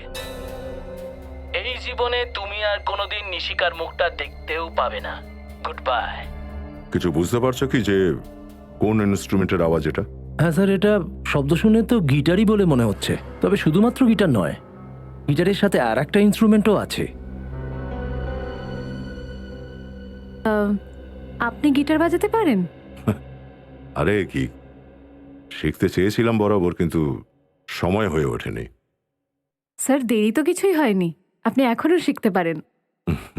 এই জীবনে তুমি আর কোনোদিন নিশিকার মুখটা দেখতেও পাবে না। Good by. কিছু বুঝতে পারছো কি যে কোন ইনস্ট্রুমেন্টের আওয়াজ এটা? হ্যাঁ স্যার, এটা শব্দ শুনে তো গিটারই বলে মনে হচ্ছে। তবে শুধুমাত্র গিটার নয়, গিটারের সাথে আর একটা ইনস্ট্রুমেন্টও আছে। আপনি গিটার বাজাতে পারেন? আরে কি, শিখতে চেয়েছিলাম বরাবর, কিন্তু সময় হয়ে ওঠেনি। স্যার, দেরি তো কিছুই হয়নি, আপনি এখনো শিখতে পারেন।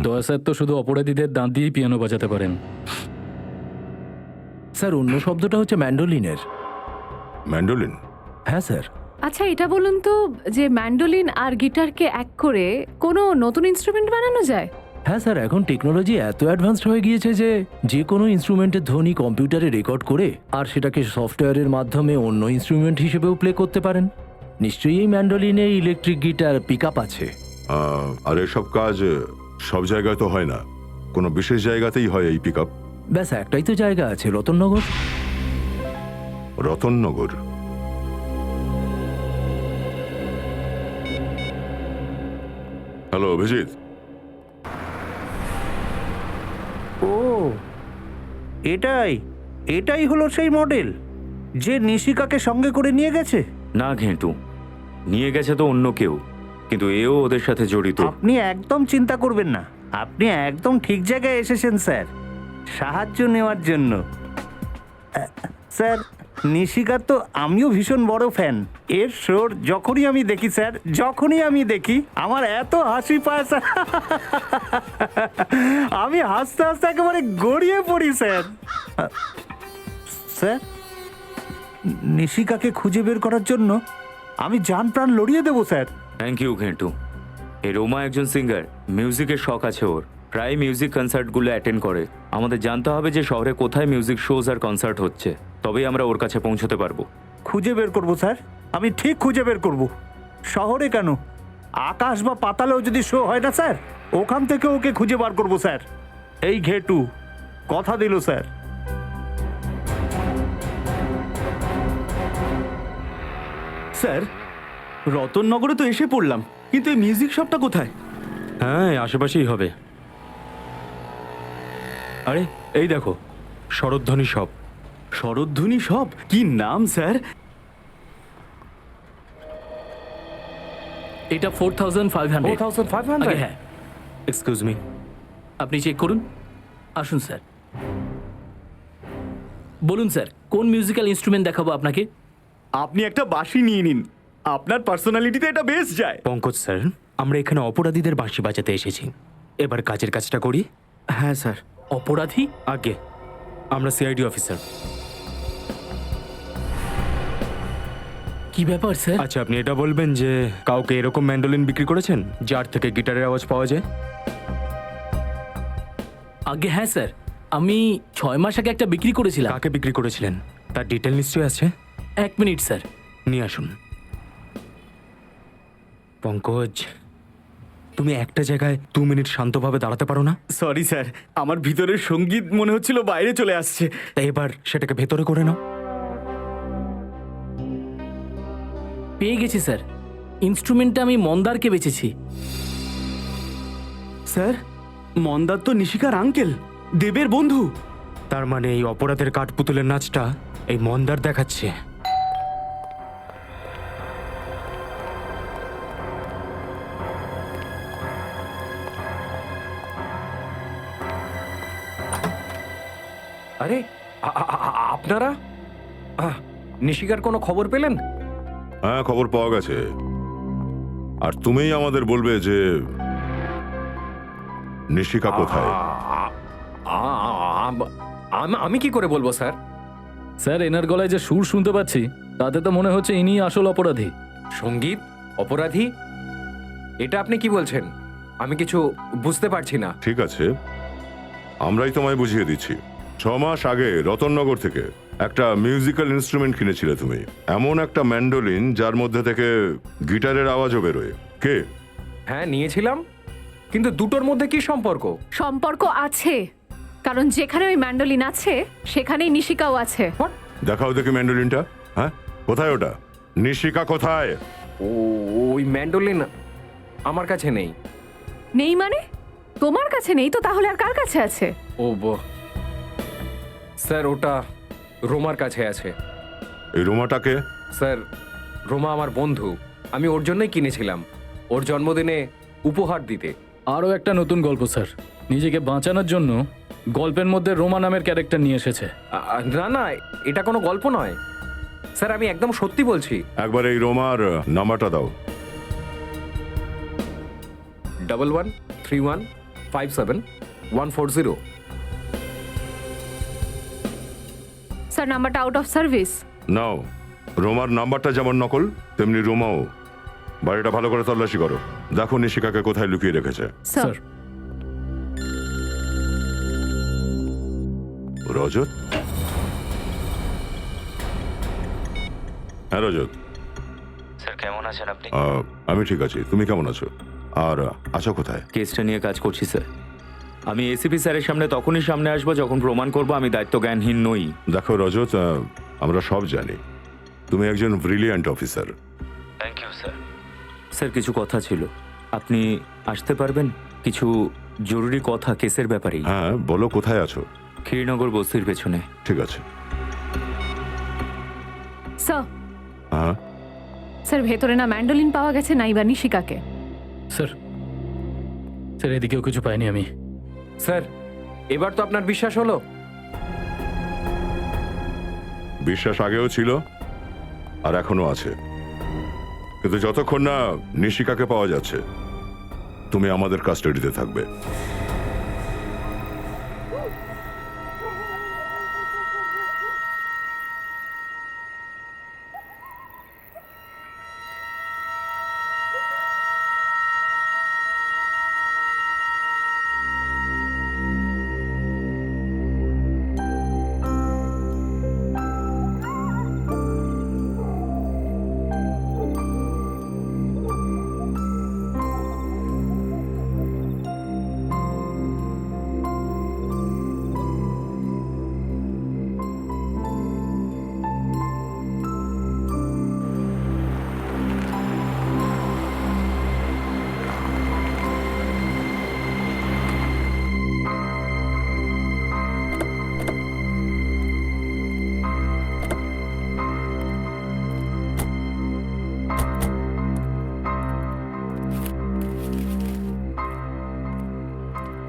দয়া স্যার তো শুধু অপরাধীদের দাঁত দিয়েই পিয়ানো বাজাতে পারেন। স্যার, অন্য শব্দটা হচ্ছে ম্যান্ডোলিনের। ম্যান্ডোলিন? হ্যাঁ স্যার। আচ্ছা, এটা বলুন তো যে ম্যান্ডোলিন আর গিটারকে এক করে কোনো নতুন ইনস্ট্রুমেন্ট বানানো যায়? হ্যাঁ স্যার, এখন টেকনোলজি এত অ্যাডভান্সড হয়ে গিয়েছে যে যে কোনো ইনস্ট্রুমেন্টের ধ্বনি কম্পিউটারে রেকর্ড করে আর সেটাকে সফটওয়্যারের মাধ্যমে অন্য ইনস্ট্রুমেন্ট হিসেবেও প্লে করতে পারেন। নিশ্চয়ই এই ম্যান্ডোলিনে ইলেকট্রিক গিটার পিক আপ আছে। আর এসব কাজ সব জায়গায় তো হয় না, কোনো বিশেষ জায়গাতেই হয় এই পিক আপ। ব্যাস একটাই তো জায়গা আছে, রতননগর। রতননগর? হ্যালো অভিজিৎ। ও এটাই হলো সেই মডেল যে নিশিকাকে সঙ্গে করে নিয়ে গেছে? না ঘেঁটু, নিয়ে গেছে তো অন্য কেউ, কিন্তু এও ওদের সাথে জড়িত। আপনি একদম চিন্তা করবেন না, আপনি একদম ঠিক জায়গায় এসেছেন স্যার, সাহায্য নেওয়ার জন্য। স্যার, নিশিকার তো আমিও ভীষণ বড় ফ্যান। এর শোর যখনই আমি দেখি স্যার, যখনই আমি দেখি আমার এত হাসি পায় স্যার, আমি হাসতে হাসতে একেবারে গড়িয়ে পড়ি স্যার। স্যার, নিশিকাকে খুঁজে বের করার জন্য আমি জান প্রাণ লড়িয়ে দেবো স্যার। Thank you ঘেঁটু। এই রোমা একজন সিঙ্গার, মিউজিকের শখ আছে ওর, প্রায় মিউজিক কনসার্টগুলো অ্যাটেন্ড করে। আমাদের জানতে হবে যে শহরে কোথায় মিউজিক শোজ আর কনসার্ট হচ্ছে, তবেই আমরা ওর কাছে পৌঁছতে পারবো। খুঁজে বের করবো স্যার, আমি ঠিক খুঁজে বের করব। শহরে কেন, আকাশ বা পাতালেও যদি শো হয় না স্যার, ওখান থেকে ওকে খুঁজে বার করবো স্যার। এই ঘেটু কথা দিল স্যার। স্যার, রতননগরে তো এসে পড়লাম, কিন্তু এই মিউজিক শপটা কোথায়? হ্যাঁ, আশেপাশেই হবে। আরে এই দেখো, শরৎধ্বনি শপ। শরৎধ্বনি শপ? কি নাম স্যার? এটা 4500। 4500? আগে হ্যাঁ, এক্সকিউজ মি, আপনি চেক করুন। আসুন স্যার। বলুন স্যার, কোন মিউজিক্যাল ইনস্ট্রুমেন্ট দেখাবো আপনাকে? আপনি একটা বাঁশি নিয়ে নিন, আপনার পার্সোনালিটিতে এটা বেশ যায়। পঙ্কজ স্যার, আমরা এখানে অপরাধীদের বাঁশি বাজাতে এসেছি। এবার কাজের কাজটা করি। হ্যাঁ স্যার। অপরাধী? আগে আমরা সিআইডি অফিসার। কি ব্যাপার স্যার? আচ্ছা, আপনি এটা বলবেন যে কাউকে এরকম ম্যান্ডোলিন বিক্রি করেছেন যার থেকে গিটারের আওয়াজ পাওয়া যায়? আগে হ্যাঁ স্যার, আমি 6 মাস আগে একটা বিক্রি করেছিলাম। কাকে বিক্রি করেছিলেন তার ডিটেল নিশ্চয়ই আছে। 1 মিনিট স্যার। নিয়ে আসুন। পঙ্কজ, তুমি একটা জায়গায় 2 মিনিট শান্তভাবে দাঁড়াতে পারো না? সরি স্যার, আমার ভিতরের সঙ্গীত মনে হচ্ছিল বাইরে চলে আসছে। তাই এবার সেটাকে ভেতরে করে নাও। পেয়ে গেছি স্যার, ইনস্ট্রুমেন্টটা আমি মন্দারকে বেচেছি। স্যার, মন্দার তো নিশিকার আঙ্কেল, দেবের বন্ধু। তার মানে এই অপরাধের কাঠপুতুলের নাচটা এই মন্দার দেখাচ্ছে। আরে আপনারা নিশিকার কোনো খবর পেলেন? হ্যাঁ, খবর পাওয়া গেছে। আর তুমিই আমাদের বলবে যে নিশিকা কোথায়। আমি কি করে বলবো স্যার? স্যার, এনার গলায় যে সুর শুনতে পাচ্ছি তাতে তো মনে হচ্ছে ইনি আসল অপরাধী। সঙ্গীত অপরাধী? এটা আপনি কি বলছেন? আমি কিছু বুঝতে পারছি না। ঠিক আছে, আমরাই তোমায় বুঝিয়ে দিচ্ছি। 6 মাস আগে রতননগর থেকে একটা মিউজিক্যাল ইনস্ট্রুমেন্ট কিনেছিলে তুমি, এমন একটা ম্যান্ডোলিন যার মধ্যে থেকে গিটারের আওয়াজও বেরোয়। কে? হ্যাঁ, নিয়েছিলাম, কিন্তু দুটোর মধ্যে কি সম্পর্ক? সম্পর্ক আছে, কারণ যেখানে ওই ম্যান্ডোলিন আছে সেখানেই নিশিকাও আছে। দেখাও দেখি ম্যান্ডোলিনটা। হ্যাঁ, কোথায় ওটা? নিশিকা কোথায়? ওই ম্যান্ডোলিন আমার কাছে নেই। নেই মানে? তোমার কাছে নেই তো তাহলে আর কার কাছে আছে? স্যার, ওটা রোমার কাছে আছে। এই রোমাটাকে? স্যার, রোমা আমার বন্ধু, আমি ওর জন্যই কিনেছিলাম, ওর জন্মদিনে উপহার দিতে। আরও একটা নতুন গল্প স্যার, নিজেকে বাঁচানোর জন্য গল্পের মধ্যে রোমা নামের ক্যারেক্টার নিয়ে এসেছে। না না, এটা কোনো গল্প নয় স্যার, আমি একদম সত্যি বলছি। একবার এই রোমার নাম্বারটা দাও। 113157 স্যার, নাম্বারটা আউট অফ সার্ভিস। নাও, রোমার নাম্বারটা যেমন নকল তেমনি রোমাও। বাড়িটা ভালো করে তল্লাশি করো, দেখো নিশিকাকে কোথায় লুকিয়ে রেখেছে। স্যার। রজত? হ্যাঁ রজত, স্যার কেমন আছেন আপনি? আমি ঠিক আছি। তুমি কেমন আছো? আর আছো কোথায়? কেসটা নিয়ে কাজ করছি স্যার। আমি এসিপি স্যারের সামনে তখনই সামনে আসবো যখন প্রমাণ করবো আমি দায়িত্ব জ্ঞানহীন নই। দেখো রজত, আমরা সব জানি তুমি একজন brilliant officer. Thank you sir. Sir কিছু কথা ছিল, আপনি আসতে পারবেন? কিছু জরুরি কথা কেসের ব্যাপারেই। হ্যাঁ বলো, কোথায় আছো? ক্ষীরনগর বস্তির পেছনে। ঠিক আছে। স্যার, হ্যাঁ স্যার ভেতরে না ম্যান্ডোলিন পাওয়া গেছে নাইবা নিশিকাকে। স্যার, স্যার এদিকেও কিছু পাইনি আমি। স্যার, এবার তো আপনার বিশ্বাস হলো? বিশ্বাস আগেও ছিল আর এখনো আছে, কিন্তু যতক্ষণ না নিশিকাকে পাওয়া যাচ্ছে তুমি আমাদের কাস্টাডিতে থাকবে।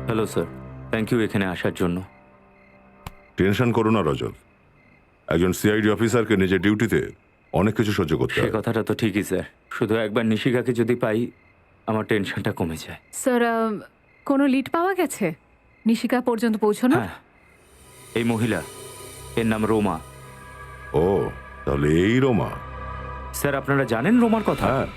হ্যালো স্যার, থ্যাংক ইউ এখানে আসার জন্য। টেনশন করো না রজত, একজন সিআইডি অফিসারকে নিজের ডিউটিতে অনেক কিছু সহ্য করতে সে হয়। কথাটা তো ঠিকই স্যার, শুধু একবার নিশিকাকে যদি পাই আমার টেনশনটা কমে যায়। স্যার, কোনো লিড পাওয়া গেছে নিশিকা পর্যন্ত পৌঁছানো? হ্যাঁ, এই মহিলা, এর নাম রোমা। ও, তাহলে এই রোমা। স্যার আপনারা জানেন রোমার কথা? হ্যাঁ,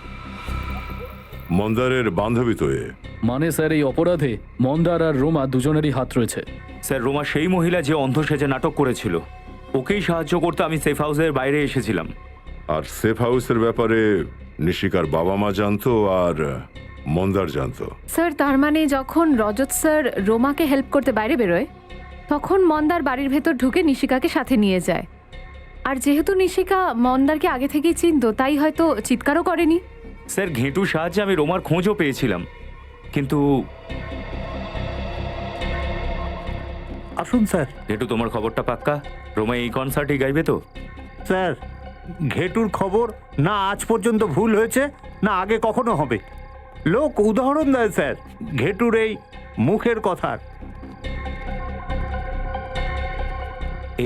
মন্দারের বান্ধবী তো এ। মানে স্যার এই অপরাধে মন্দার আর রোমা দুজনেরই হাত রয়েছে। স্যার রোমা সেই মহিলা যে অন্ধ সেজে নাটক করেছিল, ওকেই সাহায্য করতে আমি সেফ হাউসের বাইরে এসেছিলাম। আর সেফ হাউসের ব্যাপারে নিশিকার বাবা মা জানতো আর মন্দার জানতো। স্যার তার মানে যখন রজত স্যার রোমাকে হেল্প করতে বাইরে বেরোয় তখন মন্দার বাড়ির ভেতর ঢুকে নিশিকাকে সাথে নিয়ে যায়। আর যেহেতু নিশিকা মন্দারকে আগে থেকেই চিনতো তাই হয়তো চিৎকারও করেনি। স্যার ঘেঁটুর সাহায্যে আমি রোমার খোঁজও পেয়েছিলাম, কিন্তু আসুন স্যার। ঘেঁটু তোমার খবরটা পাক্কা? রোমা এই কনসার্টে গাইবে তো? স্যার, ঘেটুর খবর না আজ পর্যন্ত ভুল হয়েছে না আগে কখনো হবে। লোক উদাহরণ দেয় স্যার ঘেটুর এই মুখের কথার।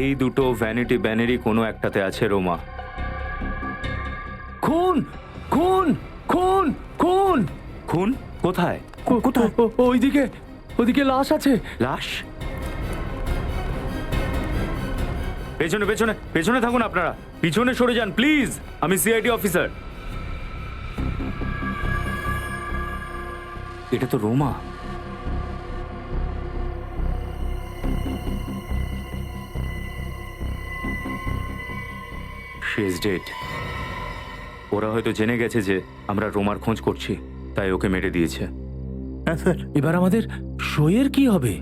এই দুটো ভ্যানিটি ব্যানেরই কোনো একটাতে আছে রোমা। খুন খুন খুন খুন খুন? কোথায়? কোথায়? ওইদিকে, ওইদিকে লাশ আছে। লাশ? পেছনে পেছনে পেছনে থাকুন আপনারা, পিছনে সরে যান প্লিজ, আমি সিআইডি অফিসার। এটা তো রোমা। She is dead. ওরা হয়তো জেনে গেছে যে আমরা রোমার খোঁজ করছি, তাই ওকে মেরে দিয়েছে। হ্যাঁ স্যার। এবার আমাদের শোয়ের কি হবে?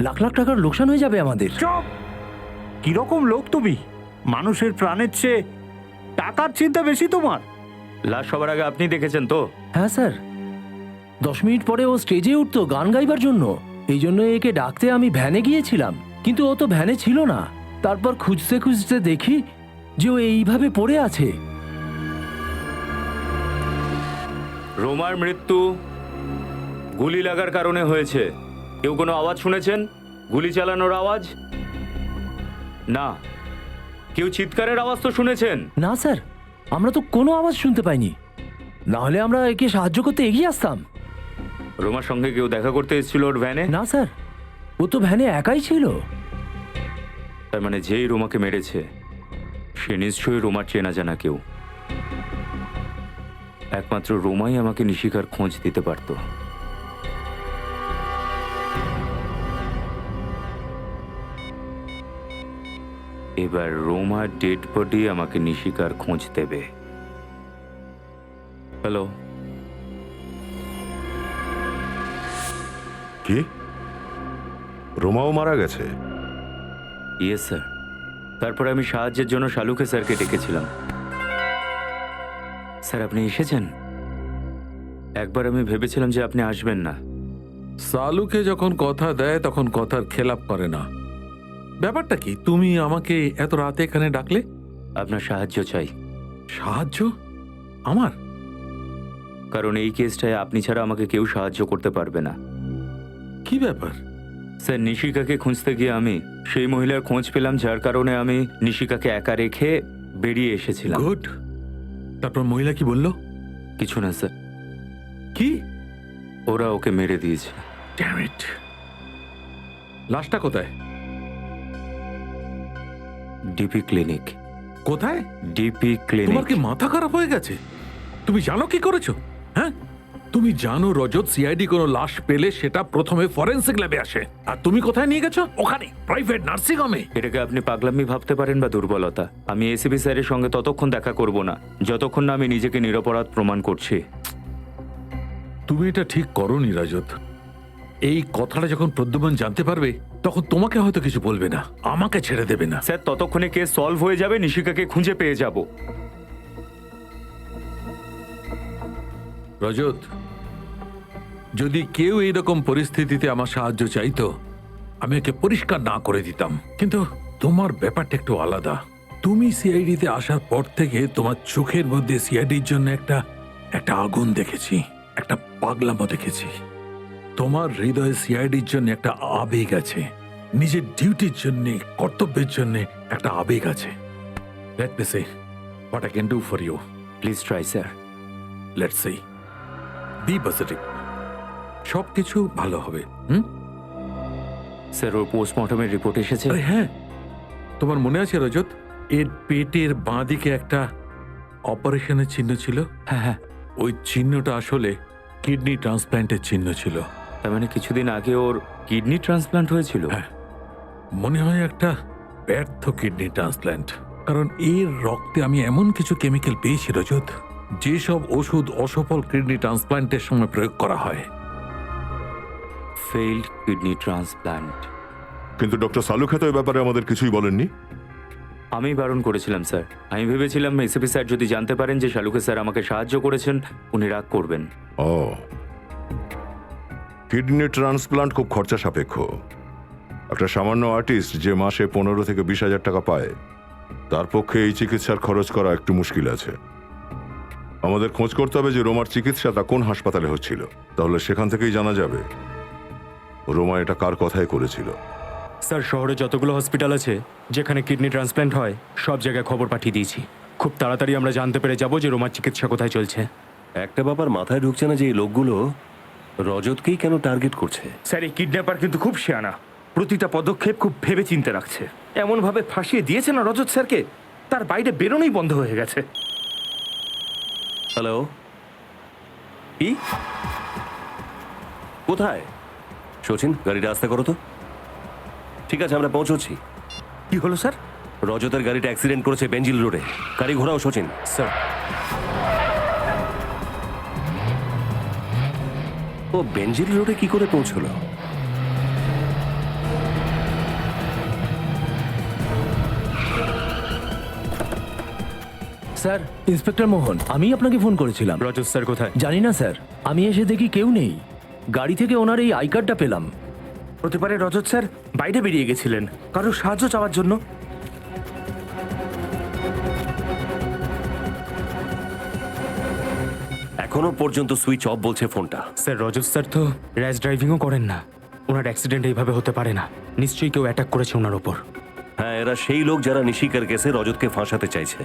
লাখ লাখ টাকার লোকসান হয়ে যাবে আমাদের। চুপ! কিরকম লোক তুমি? মানুষের প্রাণের চেয়ে টাকার চিন্তা বেশি তোমার। লাশ সবার আগে আপনি দেখেছেন তো? হ্যাঁ স্যার, 10 মিনিট পরে ও স্টেজে উঠতো গান গাইবার জন্য। এই জন্য একে ডাকতে আমি ভ্যানে গিয়েছিলাম, কিন্তু ও তো ভ্যানে ছিল না। তারপর খুঁজতে খুঁজতে দেখি যে ও এইভাবে পড়ে আছে। রোমার মৃত্যু গুলি লাগার কারণে হয়েছে। কেউ কোনো আওয়াজ শুনেছেন? গুলি চালানোর আওয়াজ? না। কেউ চিৎকারের আওয়াজ তো শুনেছেন? না স্যার, আমরা তো কোনো আওয়াজ শুনতে পাইনি, না হলে আমরা একে সাহায্য করতে এগিয়ে আসতাম। রোমার সঙ্গে কেউ দেখা করতে এসেছিল ওর ভ্যানে? না স্যার, ও তো ভ্যানে একাই ছিল। তার মানে যেই রোমাকে মেরেছে সে নিশ্চয়ই রোমার চেনা জানা কেউ। একমাত্র রোমাই আমাকে নিশিকার খোঁজ দিতে পারত। এবার রোমার ডেড বডি আমাকে নিশিকার খোঁজ দেবে। হ্যালো, কি রোমাও মারা গেছে? Yes sir. তারপর আমি সাহায্যের জন্য শালুকে স্যারকে ডেকেছিলাম। স্যার আপনি এসেছেন? একবার আমি ভেবেছিলাম যে আপনি আসবেন না। সালুকে যখন কথা দেয় তখন কথার খেলাপ করে না। ব্যাপারটা কি, তুমি আমাকে এত রাতে এখানে ডাকলে? আপনার সাহায্য চাই। সাহায্য? আমার? কারণ এই কেসটায় আপনি ছাড়া আমাকে কেউ সাহায্য করতে পারবে না। কি ব্যাপার? স্যার, নিশিকাকে খুঁজতে গিয়ে আমি সেই মহিলার খোঁজ পেলাম, যার কারণে আমি নিশিকাকে একা রেখে বেরিয়ে এসেছিলাম। গুড। তারপর মহিলা কি বললো? কিছু না স্যার। কি? ওরা ওকে মেরে দিয়েছে। Damn it. লাশটা কোথায়? DP clinic. কোথায়? ডিপি তোমার ক্লিনিক। কি মাথা খারাপ হয়ে গেছে? তুমি জানো কি করেছো? হ্যাঁ, তুমি জানো রজত সিআইডি কোনো লাশ পেলে সেটা প্রথমে ফরেনসিক ল্যাবে আসে, আর তুমি কোথায় নিয়ে গেছো? ওখানে প্রাইভেট নার্সিং হোমে। এটাকে আপনি পাগলামি ভাবতে পারেন বা দুর্বলতা। আমি এসিপি স্যারের সঙ্গে ততক্ষণ দেখা করব না যতক্ষণ না আমি নিজেকে নিরপরাধ প্রমাণ করছি। তুমি এটা ঠিক করোনি রজত। এই কথাটা যখন প্রদ্যুম্ন জানতে পারবে তখন তোমাকে হয়তো কিছু বলবে না, আমাকে ছেড়ে দেবে না। স্যার, ততক্ষণে কেস সলভ হয়ে যাবে, নিশিকাকে খুঁজে পেয়ে যাব। রজত, যদি কেউ এইরকম পরিস্থিতিতে আমার সাহায্য চাইতো আমি একে পরিষ্কার না করে দিতাম, কিন্তু তোমার ব্যাপারটা একটু আলাদা। তুমি সিআইডিতে আসার পর থেকে তোমার চোখের মধ্যে সিআইডির জন্য একটা আগুন দেখেছি, একটা পাগলামো দেখেছি। তোমার হৃদয়ে সিআইডির জন্য একটা আবেগ আছে, নিজের ডিউটির জন্য, কর্তব্যের জন্য একটা আবেগ আছে। Let me say what I can do for you. Please try sir. Let's see, be positive, সবকিছু ভালো হবে। স্যার, ওর পোস্টমর্টমের রিপোর্ট এসেছে? আরে হ্যাঁ, তোমার মনে আছে রজত, এর পেটের বাঁ দিকে একটা অপারেশনের চিহ্ন ছিল? হ্যাঁ হ্যাঁ। ওই চিহ্নটা আসলে কিডনি ট্রান্সপ্ল্যান্টের চিহ্ন ছিল। তার মানে কিছুদিন আগে ওর কিডনি ট্রান্সপ্লান্ট হয়েছিল? হ্যাঁ, মনে হয় একটা ব্যর্থ কিডনি ট্রান্সপ্ল্যান্ট। কারণ এর রক্তে আমি এমন কিছু কেমিক্যাল পেয়েছি রজত, যেসব ওষুধ অসফল কিডনি ট্রান্সপ্ল্যান্টের সময় প্রয়োগ করা হয়। Failed kidney transplant. কিন্তু ডক্টর সালুখে তো এই ব্যাপারে আমাদের কিছুই বলেননি। আমি বারণ করেছিলাম স্যার। আমি ভেবেছিলাম এসিপি স্যার যদি জানতে পারেন যে শালুকে স্যার আমাকে সাহায্য করেছেন, উনি রাগ করবেন। ও, কিডনি ট্রান্সপ্লান্ট খুব খরচা সাপেক্ষ। একটা সামান্য আর্টিস্ট যে মাসে 15 থেকে 20,000 টাকা পায়, তার পক্ষে এই চিকিৎসার খরচ করা একটু মুশকিল আছে। আমাদের খোঁজ করতে হবে যে রোমার চিকিৎসাটা কোন হাসপাতালে হচ্ছিল, তাহলে সেখান থেকেই জানা যাবে রোমা এটা কার কথায় করেছিল। স্যার, শহরে যতগুলো হসপিটাল আছে যেখানে কিডনি ট্রান্সপ্ল্যান্ট হয় সব জায়গায় খবর পাঠিয়ে দিয়েছি। খুব তাড়াতাড়ি আমরা জানতে পেরে যাব যে রোমার চিকিৎসা কোথায় চলছে। একটা ব্যাপার মাথায় ঢুকছে না যে এই লোকগুলো রজতকেই কেন টার্গেট করছে। স্যার, এই কিডন্যাপার কিন্তু খুব শিয়ানা। প্রতিটা পদক্ষেপ খুব ভেবে চিন্তে রাখছে। এমনভাবে ফাঁসিয়ে দিয়েছে না রজত স্যারকে, তার বাইরে বেরোনোই বন্ধ হয়ে গেছে। হ্যালো, কি কোথায়? সচিন, গাড়িটা আস্তে করো তো। ঠিক আছে, আমরা পৌঁছচ্ছি। কি হলো স্যার? রজতের গাড়িটা অ্যাক্সিডেন্ট করেছে বেঞ্জিল রোডে। গাড়ি ঘোরাও সচিন। স্যার, ও বেঞ্জিল রোডে কি করে পৌঁছলো? স্যার, ইন্সপেক্টর মোহন, আমি আপনাকে ফোন করেছিলাম। রজত স্যার কোথায়? জানি না স্যার, আমি এসে দেখি কেউ নেই। গাড়ি থেকে ওনার এই আই কার্ডটা পেলাম। হতে পারে রজত স্যার বাইরে বেরিয়ে গেছিলেন কারোর সাহায্য চাওয়ার জন্য। এখনো পর্যন্ত সুইচ অফ বলছে ফোনটা। স্যার, রজত স্যার তো র্যাশ ড্রাইভিংও করেন না। ওনার অ্যাক্সিডেন্ট এইভাবে হতে পারে না। নিশ্চয়ই কেউ অ্যাটাক করেছে ওনার ওপর। হ্যাঁ, এরা সেই লোক যারা নিশিকার কেসে রজতকে ফাঁসাতে চাইছে।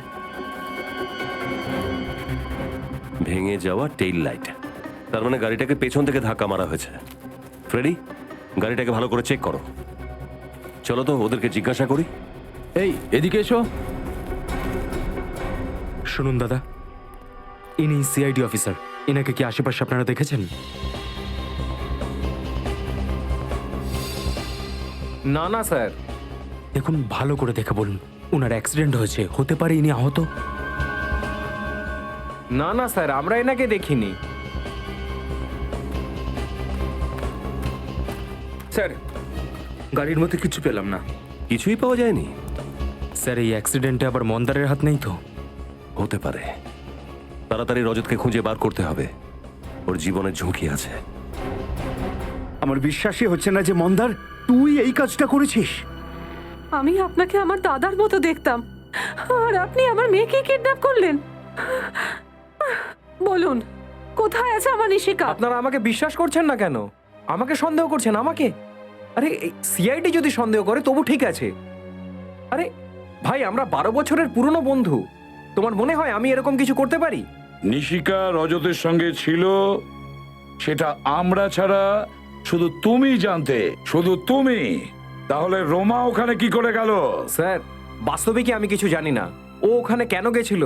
ভেঙে যাওয়া টেইল লাইট, তার মানে গাড়িটাকে পেছন থেকে ধাক্কা মারা হয়েছে। ফ্রেডি, গাড়িটাকে ভালো করে চেক করো। চলো তো ওদেরকে জিজ্ঞাসা করি। এই, এদিকে এসো। শুনুন দাদা, ইনি সিআইডি অফিসার। এনাকে কি আশেপাশে আপনারা দেখেছেন? না না স্যার। দেখুন, ভালো করে দেখে বলুন। ওনার অ্যাক্সিডেন্ট হয়েছে, হতে পারে ইনি আহত। না না স্যার, আমরা এনাকে দেখিনি। স্যার, গাড়ির মধ্যে কিছু পেলাম না। কিছুই পাওয়া যায়নি? স্যার, এই অ্যাক্সিডেন্টে আবার মন্দারের হাত নেই তো? হতে পারে। তাড়াতাড়ি রজতকে খুঁজে বার করতে হবে, ওর জীবনের ঝুঁকি আছে। আমার বিশ্বাসই হচ্ছে না যে মন্দার তুই এই কাজটা করেছিস। আমি আপনাকে আমার দাদার মতো দেখতাম, আর আপনি আমার মেয়েকে কিডন্যাপ করলেন। বলুন, কোথায় আছে আমার নিশিকা? আপনারা আমাকে বিশ্বাস করছেন না কেন? আমাকে সন্দেহ করছেন? আমাকে? আরে সিআইডি যদি সন্দেহ করে তবু ঠিক আছে। আরে ভাই, আমরা 12 বছরের পুরনো বন্ধু। তোমার মনে হয় আমি এরকম কিছু করতে পারি? নিশিকা রজতের সঙ্গে ছিল সেটা আমরা ছাড়া শুধু তুমি জানতে, শুধু তুমি। তাহলে রোমা ওখানে কি করে গেল? স্যার, বাস্তবে কি আমি কিছু জানি না ও ওখানে কেন গেছিল,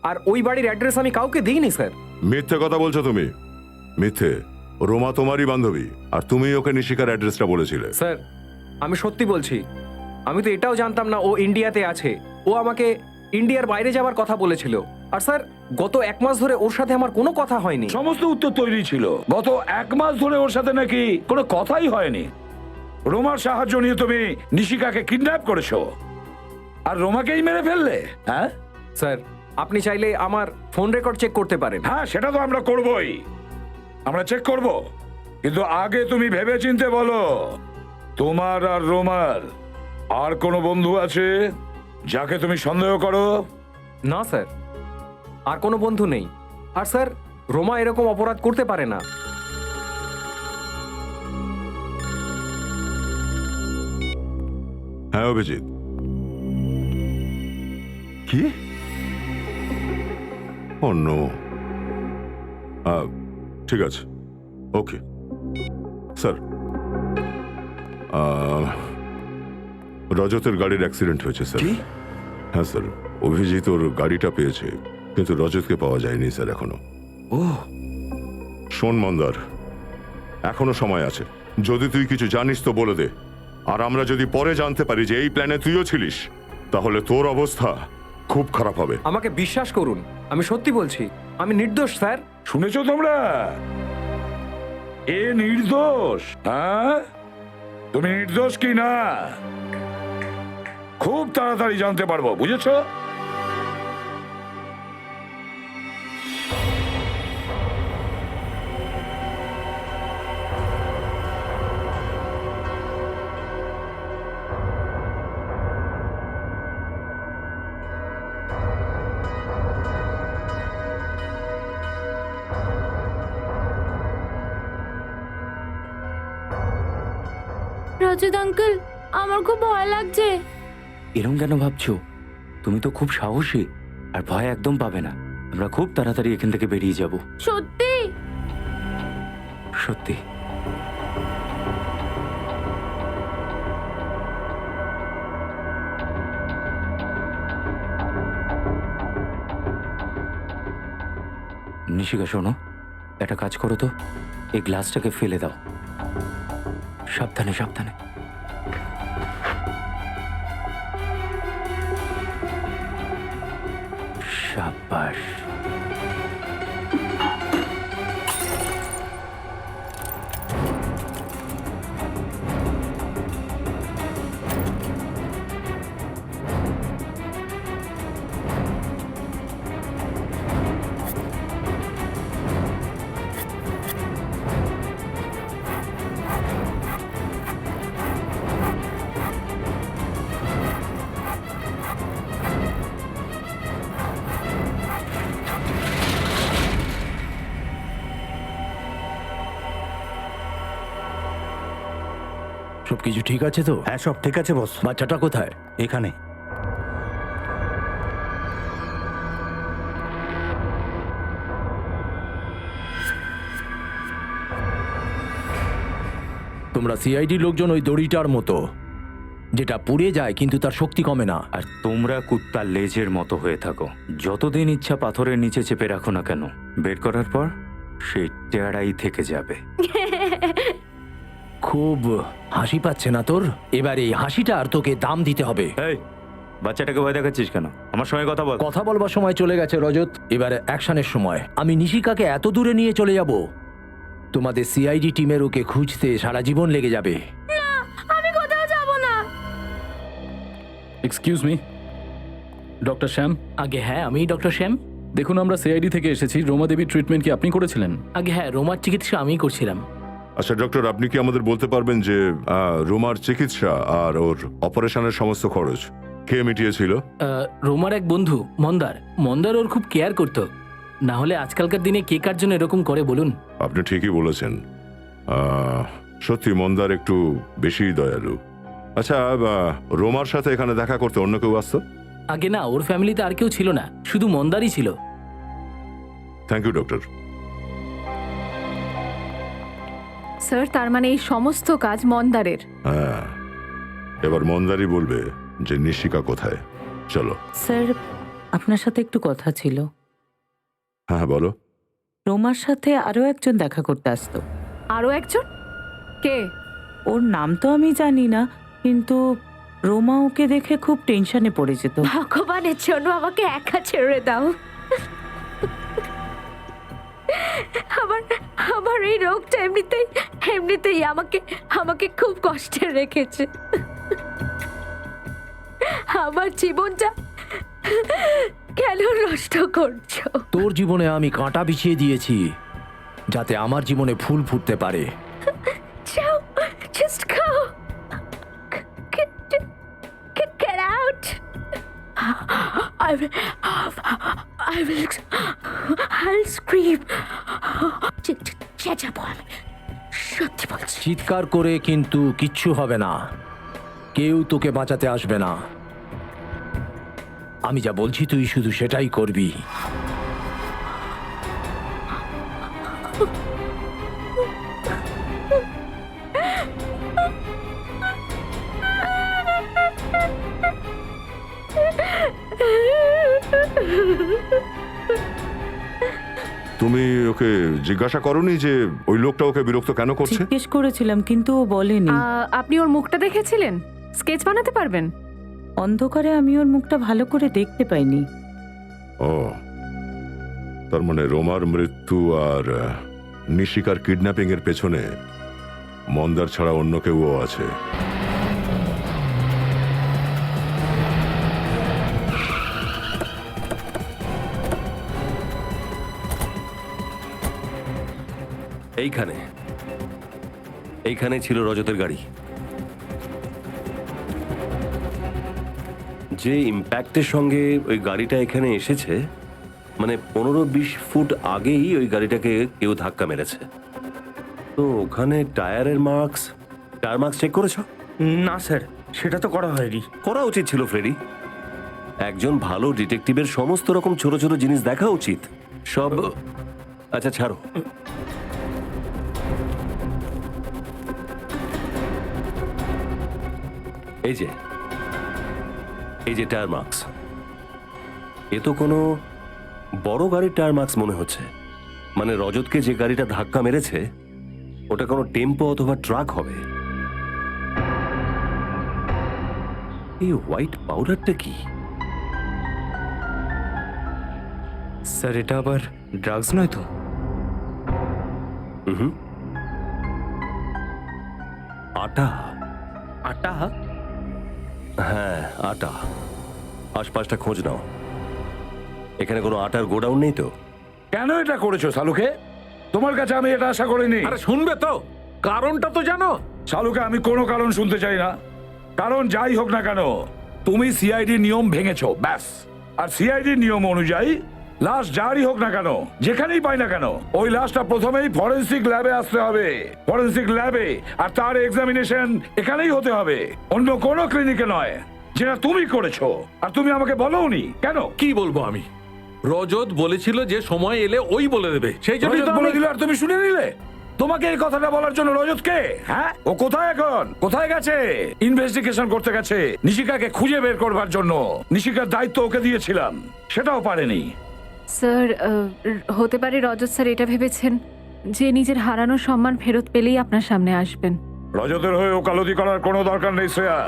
আর ওই বাড়ির অ্যাড্রেস আমি কাউকে দিইনি স্যার। মিথ্যে কথা বলছো তুমি, মিথ্যে। রোমা তোমারই বান্ধবী, আর তুমি ওকে নিশিকার অ্যাড্রেসটা বলেছিলে। স্যার, আমি সত্যি বলছি, আমি তো এটাও জানতাম না ও ইন্ডিয়াতে আছে। ও আমাকে ইন্ডিয়ার বাইরে যাওয়ার কথা বলেছিল। আর স্যার, গত 1 মাস ধরে ওর সাথে আমার কোনো কথা হয়নি। সমস্ত উত্তর তৈরি ছিল। গত 1 মাস ধরে ওর সাথে নাকি কোনো কথাই হয়নি। রোমার সাহায্য নিয়ে তুমি নিশিকাকে কিডন্যাপ করেছো, আর রোমাকেই মেরে ফেললে। হ্যাঁ স্যার, আপনি চাইলে আমার ফোন রেকর্ড চেক করতে পারেন। হ্যাঁ, সেটা তো আমরা করবই, আমরা চেক করব। কিন্তু আগে তুমি ভেবেচিন্তে বলো, তোমার আর রোমার আর কোনো বন্ধু আছে যাকে তুমি সন্দেহ করো? না স্যার, আর কোনো বন্ধু নেই। আর স্যার, রোমা এরকম অপরাধ করতে পারে না। হ্যাঁ অভিজিৎ। কি? ও নো। ঠিক আছে, ওকে স্যার। রজতের গাড়ির অ্যাক্সিডেন্ট হয়েছে স্যার। হ্যাঁ স্যার, অভিজিৎ ওর গাড়িটা পেয়েছে, কিন্তু রজতকে পাওয়া যায়নি স্যার এখনো। ও, শোন মন্দার, এখনো সময় আছে। যদি তুই কিছু জানিস তো বলে দে। আর আমরা যদি পরে জানতে পারি যে এই প্ল্যানে তুইও ছিলিস, তাহলে তোর অবস্থা খুব খারাপ হবে। আমাকে বিশ্বাস করুন, আমি সত্যি বলছি, আমি নির্দোষ স্যার। শুনেছো তোমরা? এ নির্দোষ। হ্যাঁ, তুমি নির্দোষ কি না খুব তাড়াতাড়ি জানতে পারবো, বুঝেছো? রজত আঙ্কেল, আমার খুব ভয় লাগছে। এরম কেন ভাবছো? তুমি তো খুব সাহসী, আর ভয় একদম পাবে না। আমরা খুব তাড়াতাড়ি এখান থেকে বেরিয়ে যাব। সত্যি? সত্যি। নিশিকা শোনো, একটা কাজ করো তো, এই গ্লাসটাকে ফেলে দাও। সাবধানে সাবধানে। শাবাশ। সবকিছু ঠিক আছে তো? হ্যাঁ, সব ঠিক আছে বস। বাচ্চাটা কোথায়? এখানে। তোমরা সিআইডি লোকজন ওই দড়িটার মতো, যেটা পুড়ে যায় কিন্তু তার শক্তি কমে না। আর তোমরা কুত্তার লেজের মতো হয়ে থাকো। যতদিন ইচ্ছা পাথরের নিচে চেপে রাখো না কেন, বের করার পর সেই টেরাই থেকে যাবে। খুব হাসি পাচ্ছে না তোর? এবার এই হাসিটা আর তোকে দাম দিতে হবে। এই, বাচ্চাটাকে ভয় দেখাচ্ছিস কেন? আমার সঙ্গে কথা বল। কথা বলবার সময় চলে গেছে রজত, এবারে অ্যাকশনের সময়। আমি নিশিকাকে এত দূরে নিয়ে চলে যাব, তোমাদের সিআইডি টিমের ওকে খুঁজতে সারা জীবন লেগে যাবে। আমি কোথাও যাব না। এক্সকিউজ মি, ডক্টর শ্যাম। আগে হ্যাঁ, আমি ডক্টর শ্যাম। দেখুন, আমরা সিআইডি থেকে এসেছি। রোমা দেবীর ট্রিটমেন্ট কি আপনি করেছিলেন? আগে হ্যাঁ, রোমার চিকিৎসা আমিই করছিলাম। আচ্ছা ডক্টর, আপনি কি আমাদের বলতে পারবেন যে রোমার চিকিৎসা আর ওর অপারেশনের সমস্ত খরচ কে মিটিয়েছিল? রোমার এক বন্ধু মন্দার ওর খুব কেয়ার করতো। না হলে আজকালকার দিনে কে কার জন্য এরকম করে বলুন? আপনি ঠিকই বলেছেন, সত্যি মন্দার একটু বেশি দয়ালু। আচ্ছা, রোমার সাথে এখানে দেখা করতে অন্য কেউ আসতো? আগে না, ওর ফ্যামিলিতে আর কেউ ছিল না, শুধু মন্দারই ছিল। Thank you doctor. স্যার, তার মানে এই সমস্ত কাজ মন্দারের? হ্যাঁ, এবার মন্দারই বলবে যে নিশিকা কোথায়। চলো। স্যার, আপনার সাথে একটু কথা ছিল। হ্যাঁ বলো। রোমার সাথে আরো একজন দেখা করতে আসতো। আরো একজন? কে? ওর নাম তো আমি জানি না, কিন্তু রোমা ওকে দেখে খুব টেনশনে পড়ে যেত। ভগবানের জন্য আমাকে একা ছেড়ে দাও। আমার এই রোগটা এমনিতেই আমাকে খুব কষ্টে রেখেছে। আমার জীবনটা কেন নষ্ট করছো? তোর জীবনে আমি কাঁটা বিছিয়ে দিয়েছি যাতে আমার জীবনে ফুল ফুটতে পারে। যাও, just go. Get out. I'll scream. চেঁচাবো আমি, সত্যি বলছি। চিৎকার করে কিন্তু কিচ্ছু হবে না, কেউ তোকে বাঁচাতে আসবে না। আমি যা বলছি তুই শুধু সেটাই করবি। তুমি ওকে জিজ্ঞাসা করোনি যে ওই লোকটা ওকে বিরক্ত কেন করছে? জিজ্ঞেস করেছিলাম, কিন্তু ও বলেনি। আপনি ওর মুখটা দেখেছিলেন? স্কেচ বানাতে পারবেন? অন্ধকারে আমি ওর মুখটা ভালো করে দেখতে পাইনি। ও, তার মানে রোমার মৃত্যু আর নিশিকার কিডন্যাপিং এর পেছনে মন্দার ছাড়া অন্য কেউ আছে। এইখানে ছিল রজতের গাড়ি। যে ইম্প্যাক্টের সঙ্গে ওই গাড়িটা এখানে এসেছে, মানে 15-20 ফুট আগেই ওই গাড়িটাকে কেউ ধাক্কা মেরেছে। তো ওখানে টায়ার মার্কস চেক করেছো? না স্যার, সেটা তো করা হয়নি। করা উচিত ছিল ফ্রেডি। একজন ভালো ডিটেকটিভের সমস্ত রকম ছোট ছোট জিনিস দেখা উচিত। সব আচ্ছা ছাড়ো। এই যে টায়ার মার্কস, এ তো কোনো বড় গাড়ির টায়ার মার্কস মনে হচ্ছে। মানে রজতকে যে গাড়িটা ধাক্কা মেরেছে ওটা কোনো টেম্পো অথবা ট্রাক হবে। এই হোয়াইট পাউডারটা কি? স্যার, এটা আবার ড্রাগস নয় তো? আটা। আটা? হ্যাঁ, আটা। আশপাশটা খোঁজ নাও, এখানে কোনো আটার গোডাউন নেই তো? কেন এটা করেছো সালুকে? তোমার কাছে আমি এটা আশা করিনি। আরে শুনবে তো, কারণটা তো জানো। সালুকে, আমি কোনো কারণ শুনতে চাই না। কারণ যাই হোক না কেন, তুমি সিআইডি নিয়ম ভেঙেছো, ব্যাস। আর সিআইডি নিয়ম অনুযায়ী লাশ যারই হোক না কেন, যেখানেই পাই না কেন, ওই লাশটা প্রথমেই ফরেনসিক ল্যাবে আসতে হবে। ফরেনসিক ল্যাবে, আর তার এক্সামিনেশন এখানেই হতে হবে, অন্য কোনো ক্লিনিকে নয়, যেটা তুমি করেছো। আর তুমি আমাকে বলোনি কেন? কি বলবো আমি? রজত বলেছিল যে সময় এলে ওই বলে দেবে, সেই জন্য রজত বলে দিল আর তুমি শুনে নিলে? তোমাকে এই কথাটা বলার জন্য রজত কে? হ্যাঁ, ও কোথায় এখন? কোথায় গেছে? ইনভেস্টিগেশন করতে গেছে নিশিকাকে খুঁজে বের করবার জন্য। নিশিকার দায়িত্ব ওকে দিয়েছিলাম, সেটাও পারেনি। স্যার, হতে পারে রজত স্যার এটা ভেবেছেন যে নিজের হারানো সম্মান ফেরত পেলেই আপনার সামনে আসবেন। রজতের হয়ে ওকালতি করার কোনো দরকার নেই শ্রেয়া।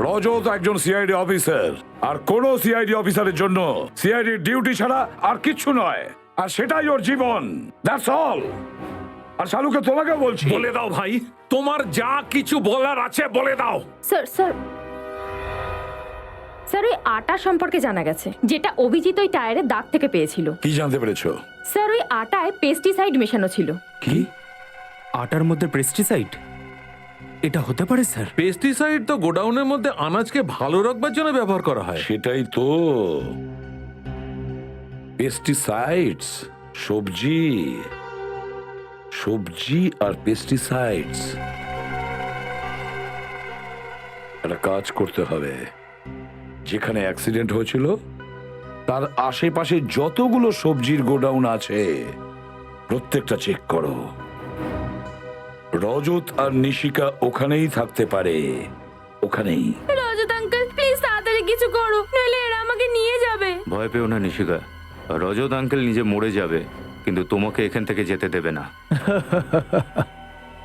রজত একজন সিআইডি অফিসার, আর কোন সিআইডি অফিসারের জন্য সিআইডি ডিউটি ছাড়া আর কিচ্ছু নয়, আর সেটাই ওর জীবন। That's all. আর শালুকে তোমাকে বলছি, বলে দাও ভাই, তোমার যা কিছু বলার আছে বলে দাও। স্যার স্যার স্যার ওই আটা সম্পর্কে জানা গেছে, যেটা অভিজিৎ ওই টায়ারের দাগ থেকে পেয়েছিল। কি জানতে পেরেছো? স্যার ওই আটায় পেস্টিসাইড মেশানো ছিল। কি আটার মধ্যে পেস্টিসাইড? এটা হতে পারে স্যার? পেস্টিসাইড তো গোডাউনের মধ্যে আনাজকে ভালো রাখবার জন্য ব্যবহার করা হয়। সেটাই তো, পেস্টিসাইডস, সবজি সবজি আর পেস্টিসাইডস। একটা কাজ করতে হবে, যেখানে অ্যাক্সিডেন্ট হয়েছিল তার আশেপাশে যতগুলো সবজির গোডাউন আছে প্রত্যেকটা চেক করো। রজত আর নিশিকা ওখানেই থাকতে পারে, ওখানেই। রজত আঙ্কেল প্লিজ তাড়াতাড়ি কিছু করো, নইলে এরা আমাকে নিয়ে যাবে। ভয় পেও না নিশিকা, রজত আঙ্কেল নিজে মরে যাবে, কিন্তু তোমাকে এখান থেকে যেতে দেবে না।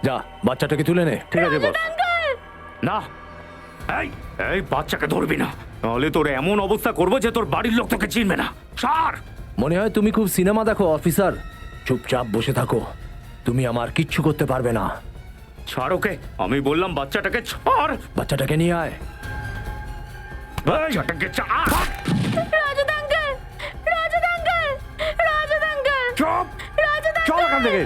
যা বাচ্চাটাকে তুলে নে। ঠিক আছে বস। না, এই এই বাচ্চাকে ধরবি না, নাহলে তোর এমন অবস্থা করবো যে তোর বাড়ির লোক তোকে চিনবে না। সার, মনে হয় তুমি খুব সিনেমা দেখো অফিসার। চুপচাপ বসে থাকো, তুমি আমার কিচ্ছু করতে পারবে না। ছাড় ওকে, আমি বললাম বাচ্চাটাকে ছাড়। বাচ্চাটাকে নিয়ে আয়। বাচ্চাটাকে ছাড়। রজত আঙ্কেল, রজত আঙ্কেল, রজত আঙ্কেল, চুপ, রজত চল এখান থেকে।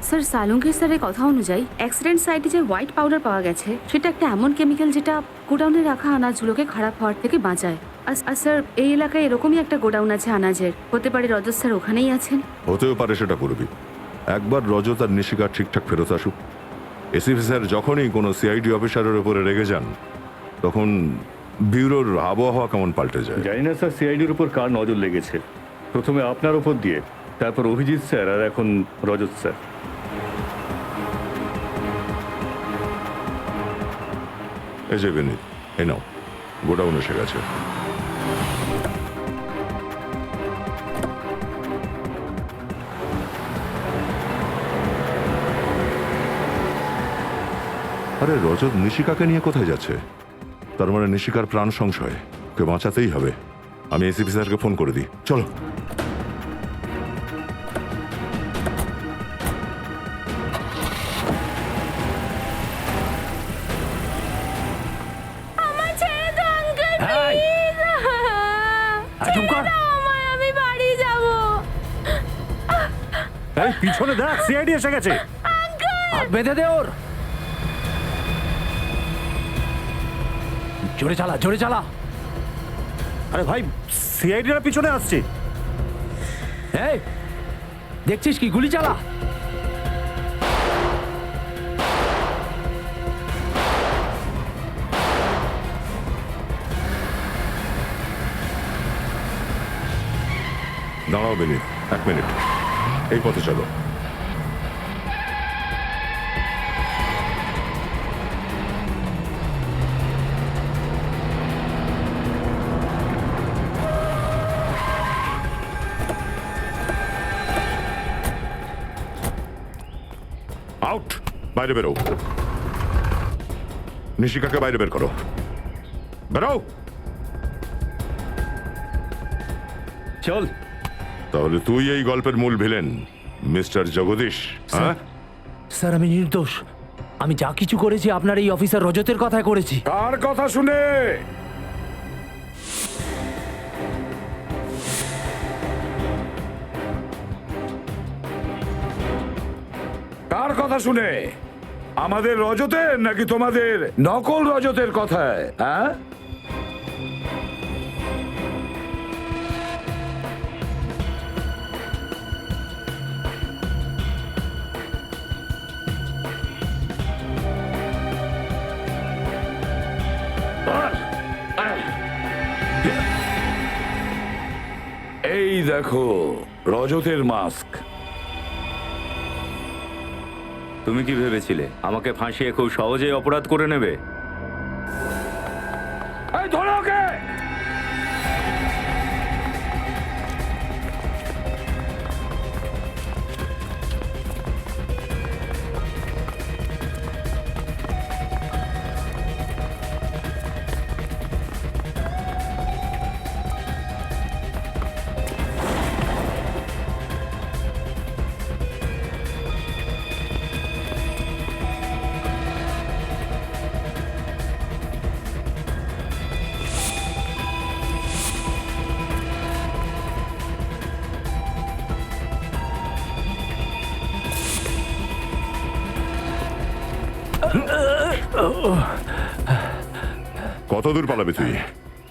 স্যার সালুঙ্কের স্যারের কথা অনুযায়ী অ্যাক্সিডেন্ট সাইটে যে হোয়াইট পাউডার পাওয়া গেছে সেটা একটা এমন কেমিক্যাল যেটা গোডাউনে রাখা আনাজগুলোকে খারাপ হওয়ার থেকে বাঁচায়। আর স্যার এই এলাকায় এরকমই একটা গোডাউন আছে আনাজের, হতে পারে রজত স্যার ওখানেই আছেন। হতেও পারে, সেটা করবি। একবার রজত আর নিশিকা ঠিকঠাক ফেরত আসুক। এসিপি স্যার যখনই কোনো সিআইডি অফিসারের উপরে রেগে যান, তখন ব্যুরোর আবহাওয়া কেমন পাল্টে যায়। জানি না স্যার সিআইডির উপর কার নজর লেগেছে, প্রথমে আপনার উপর দিয়ে, তারপর অভিজিৎ স্যার, আর এখন রজত স্যার। এই যে বিনীত, এই নাও, গোডাউন এসে গেছে। আরে রজত নিশিকাকে নিয়ে কোথায় যাচ্ছে? তার মানে নিশিকার প্রাণ সংশয়, ওকে বাঁচাতেই হবে। আমি এসিপি স্যারকে ফোন করে দিই, চলো। আমায় ছেড়ে দাও আঙ্কেল, প্লিজ। ছেড়ে দাও আমায়, আমি বাড়ি যাব। এই পিছনে দেখ, সিআইডি এসে গেছে। হাত বেঁধে দে ওর। জোরে চালা, জোরে চালা। আরে ভাই, সিআইডিরা পিছনে আসছে। এই দেখছিস কি? গুলি চালা। দাঁড়াও বিনীত, 1 মিনিট, এই পথে চলো। আউট, বাইরে বেরো। নিশিকাকে বাইরে বের করো, বেরো। চল। তাহলে তুই এই গল্পের মূল ভিলেন, মিস্টার জগদীশ? হ্যাঁ স্যার, আমি নির্দোষ। আমি যা কিছু করেছি আপনার এই অফিসার রজতের কথায় করেছি। কার কথা শুনে? কার কথা শুনে? আমাদের রজতের নাকি তোমাদের নকল রজতের কথায়? হ্যাঁ, এই দেখো রজতের মাস্ক। তুমি কি ভেবেছিলে আমাকে ফাঁসিয়ে খুব সহজেই অপরাধ করে নেবে? এই ধর কত দূর পালাবি তুই?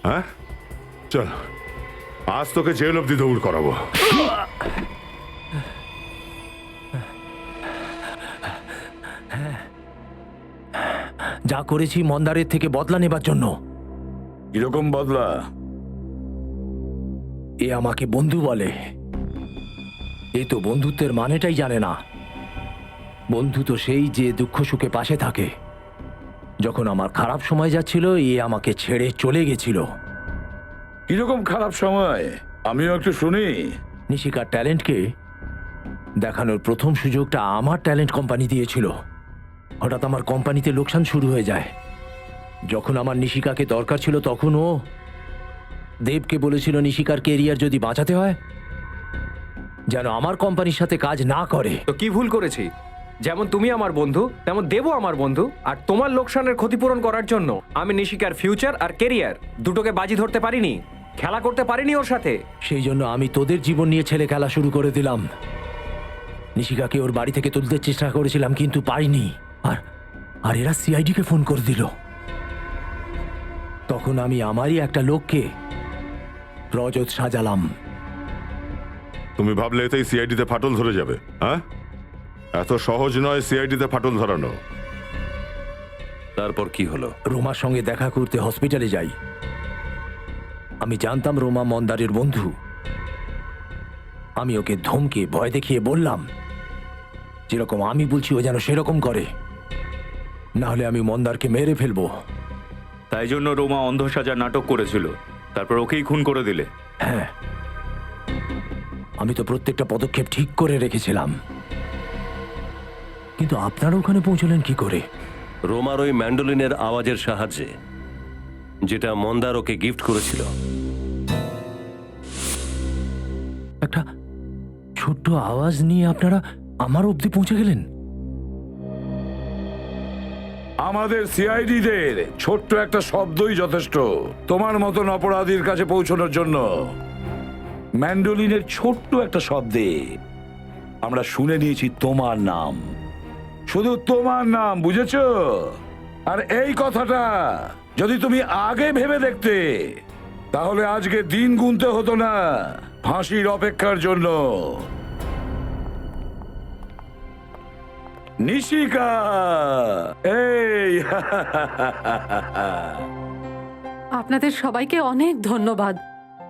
হ্যাঁ, চল আজ তোকে জেল অব্দি দৌড় করাবো। যা করেছি মন্দারের থেকে বদলা নেবার জন্য। কিরকম বদলা? এ আমাকে বন্ধু বলে। এ তো বন্ধুত্বের মানেটাই জানে না। বন্ধু তো সেই যে দুঃখ সুখে পাশে থাকে। যখন আমার খারাপ সময় যাচ্ছিল এ আমাকে ছেড়ে চলে গেছিল। কিরকম খারাপ সময় আমিও একটু শুনি। নিশিকার ট্যালেন্টকে দেখানোর প্রথম সুযোগটা আমার ট্যালেন্ট কোম্পানি দিয়েছিল। হঠাৎ আমার কোম্পানিতে লোকসান শুরু হয়ে যায়। যখন আমার নিশিকাকে দরকার ছিল তখন ও দেবকে বলেছিল নিশিকার কেরিয়ার যদি বাঁচাতে হয় যেন আমার কোম্পানির সাথে কাজ না করে। তো কি ভুল করেছি? যেমন তুমি আমার বন্ধু তেমন দেবও আমার বন্ধু, আর তোমার লোকসানের ক্ষতিপূরণ করার জন্য আমি নিশিকার ফিউচার আর কেরিয়ার দুটোকে বাজি ধরতে পারিনি, খেলা করতে পারিনি ওর সাথে। সেই জন্য আমি তোদের জীবন নিয়ে ছেলে খেলা শুরু করে দিলাম। নিশিকাকে ওর বাড়ি থেকে তুলতে চেষ্টা করেছিলাম কিন্তু পারিনি। আর এরা সিআইডিকে ফোন করে দিল। তখন আমি আমারই একটা লোককে রজত সাজালাম। তুমি ভাবলে এতেই সিআইডিতে ফাটল ধরে যাবে? হ্যাঁ, এত সহজ নয় সিআইডিতে ফাটল ধরানো। তারপর কি হলো? রোমার সঙ্গে দেখা করতে হসপিটালে যাই। আমি জানতাম রোমা মন্দারের বন্ধু। আমি ওকে ধমকে ভয় দেখিয়ে বললাম যেরকম আমি বলছি ও যেন সেরকম করে, না হলে আমি মন্দারকে মেরে ফেলবো। তাই জন্য রোমা অন্ধ সাজা নাটক করেছিল, তারপর ওকেই খুন করে দিলে। হ্যাঁ, আমি তো প্রত্যেকটা পদক্ষেপ ঠিক করে রেখেছিলাম। কিন্তু আপনারা ওখানে পৌঁছলেন কি করে? রোমার ওই ম্যান্ডোলিনের আওয়াজের সাহায্যে, যেটা মন্দার ওকে গিফট করেছিল। একটা ছোট্ট আওয়াজ নিয়ে আপনারা আমার অবধি পৌঁছে গেলেন? আমাদের সিআইডিদের ছোট্ট একটা শব্দই যথেষ্ট তোমার মতন অপরাধীর কাছে পৌঁছানোর জন্য। ম্যান্ডোলিনের ছোট্ট একটা শব্দে আমরা শুনে নিয়েছি তোমার নাম, শুধু তোমার নাম, বুঝেছ? আর এই কথাটা যদি তুমি আগে ভেবে দেখতে তাহলে আজকে দিন গুনতে হতো না ফাঁসির অপেক্ষার জন্য। নিশিকা, এই আপনাদের সবাইকে অনেক ধন্যবাদ।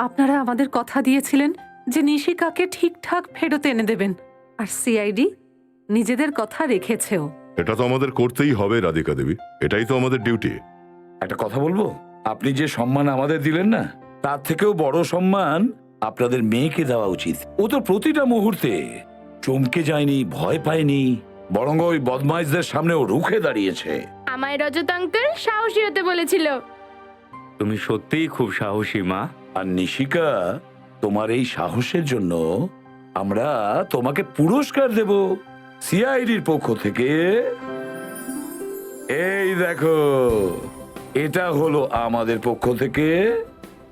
আপনারা আমাদের কথা দিয়েছিলেন যে নিশিকাকে ঠিকঠাক ফেরত এনে দেবেন, আর সিআইডি নিজেদের কথা রেখেছেও। এটা তো আমাদের করতেই হবে রাধিকা দেবী, এটাই তো আমাদের ডিউটি। একটা কথা বলবো, আপনি যে সম্মান আমাদের দিলেন না, তার থেকেও বড় সম্মান আপনাদের মেয়েকে দেওয়া উচিত। ও তো প্রতিটা মুহূর্তে চমকে যায়নি, ভয় পায়নি, বরং ওই বদমাইশদের সামনেও রুখে দাঁড়িয়েছে। আমায় রজত আঙ্কেল সাহসী হতে বলেছিল। তুমি সত্যিই খুব সাহসী মা। আর নিশিকা, তোমার এই সাহসের জন্য আমরা তোমাকে পুরস্কার দেব সিআইডির পক্ষ থেকে। এই দেখো, এটা হলো আমাদের পক্ষ থেকে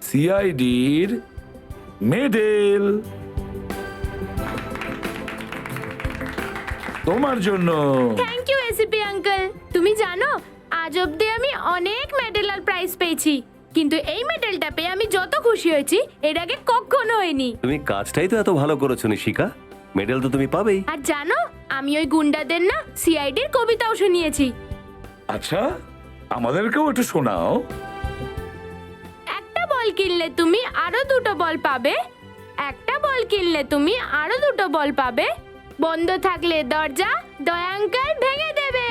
সিআইডির মেডেল তোমার জন্য। Thank you ACP uncle. তুমি জানো আজ অবধি আমি অনেক মেডেল আর প্রাইজ পেয়েছি, কিন্তু এই মেডেলটা পেয়ে আমি যত খুশি হয়েছি এর আগে কখনো হয়নি। তুমি কাজটাই তো এত ভালো করেছো নিশিকা, মেডেল তো তুমি পাবেই। আর জানো আমি ওই গুন্ডাদের না সিআইডির কবিতাও শুনিয়েছি। আচ্ছা, আমাদেরকেও একটু শোনাও। একটা বল কিনলে তুমি আরো দুটো বল পাবে, একটা বল কিনলে তুমি আরো দুটো বল পাবে, বন্ধ থাকলে দরজা দয়া আঙ্কেল ভেঙে দেবে।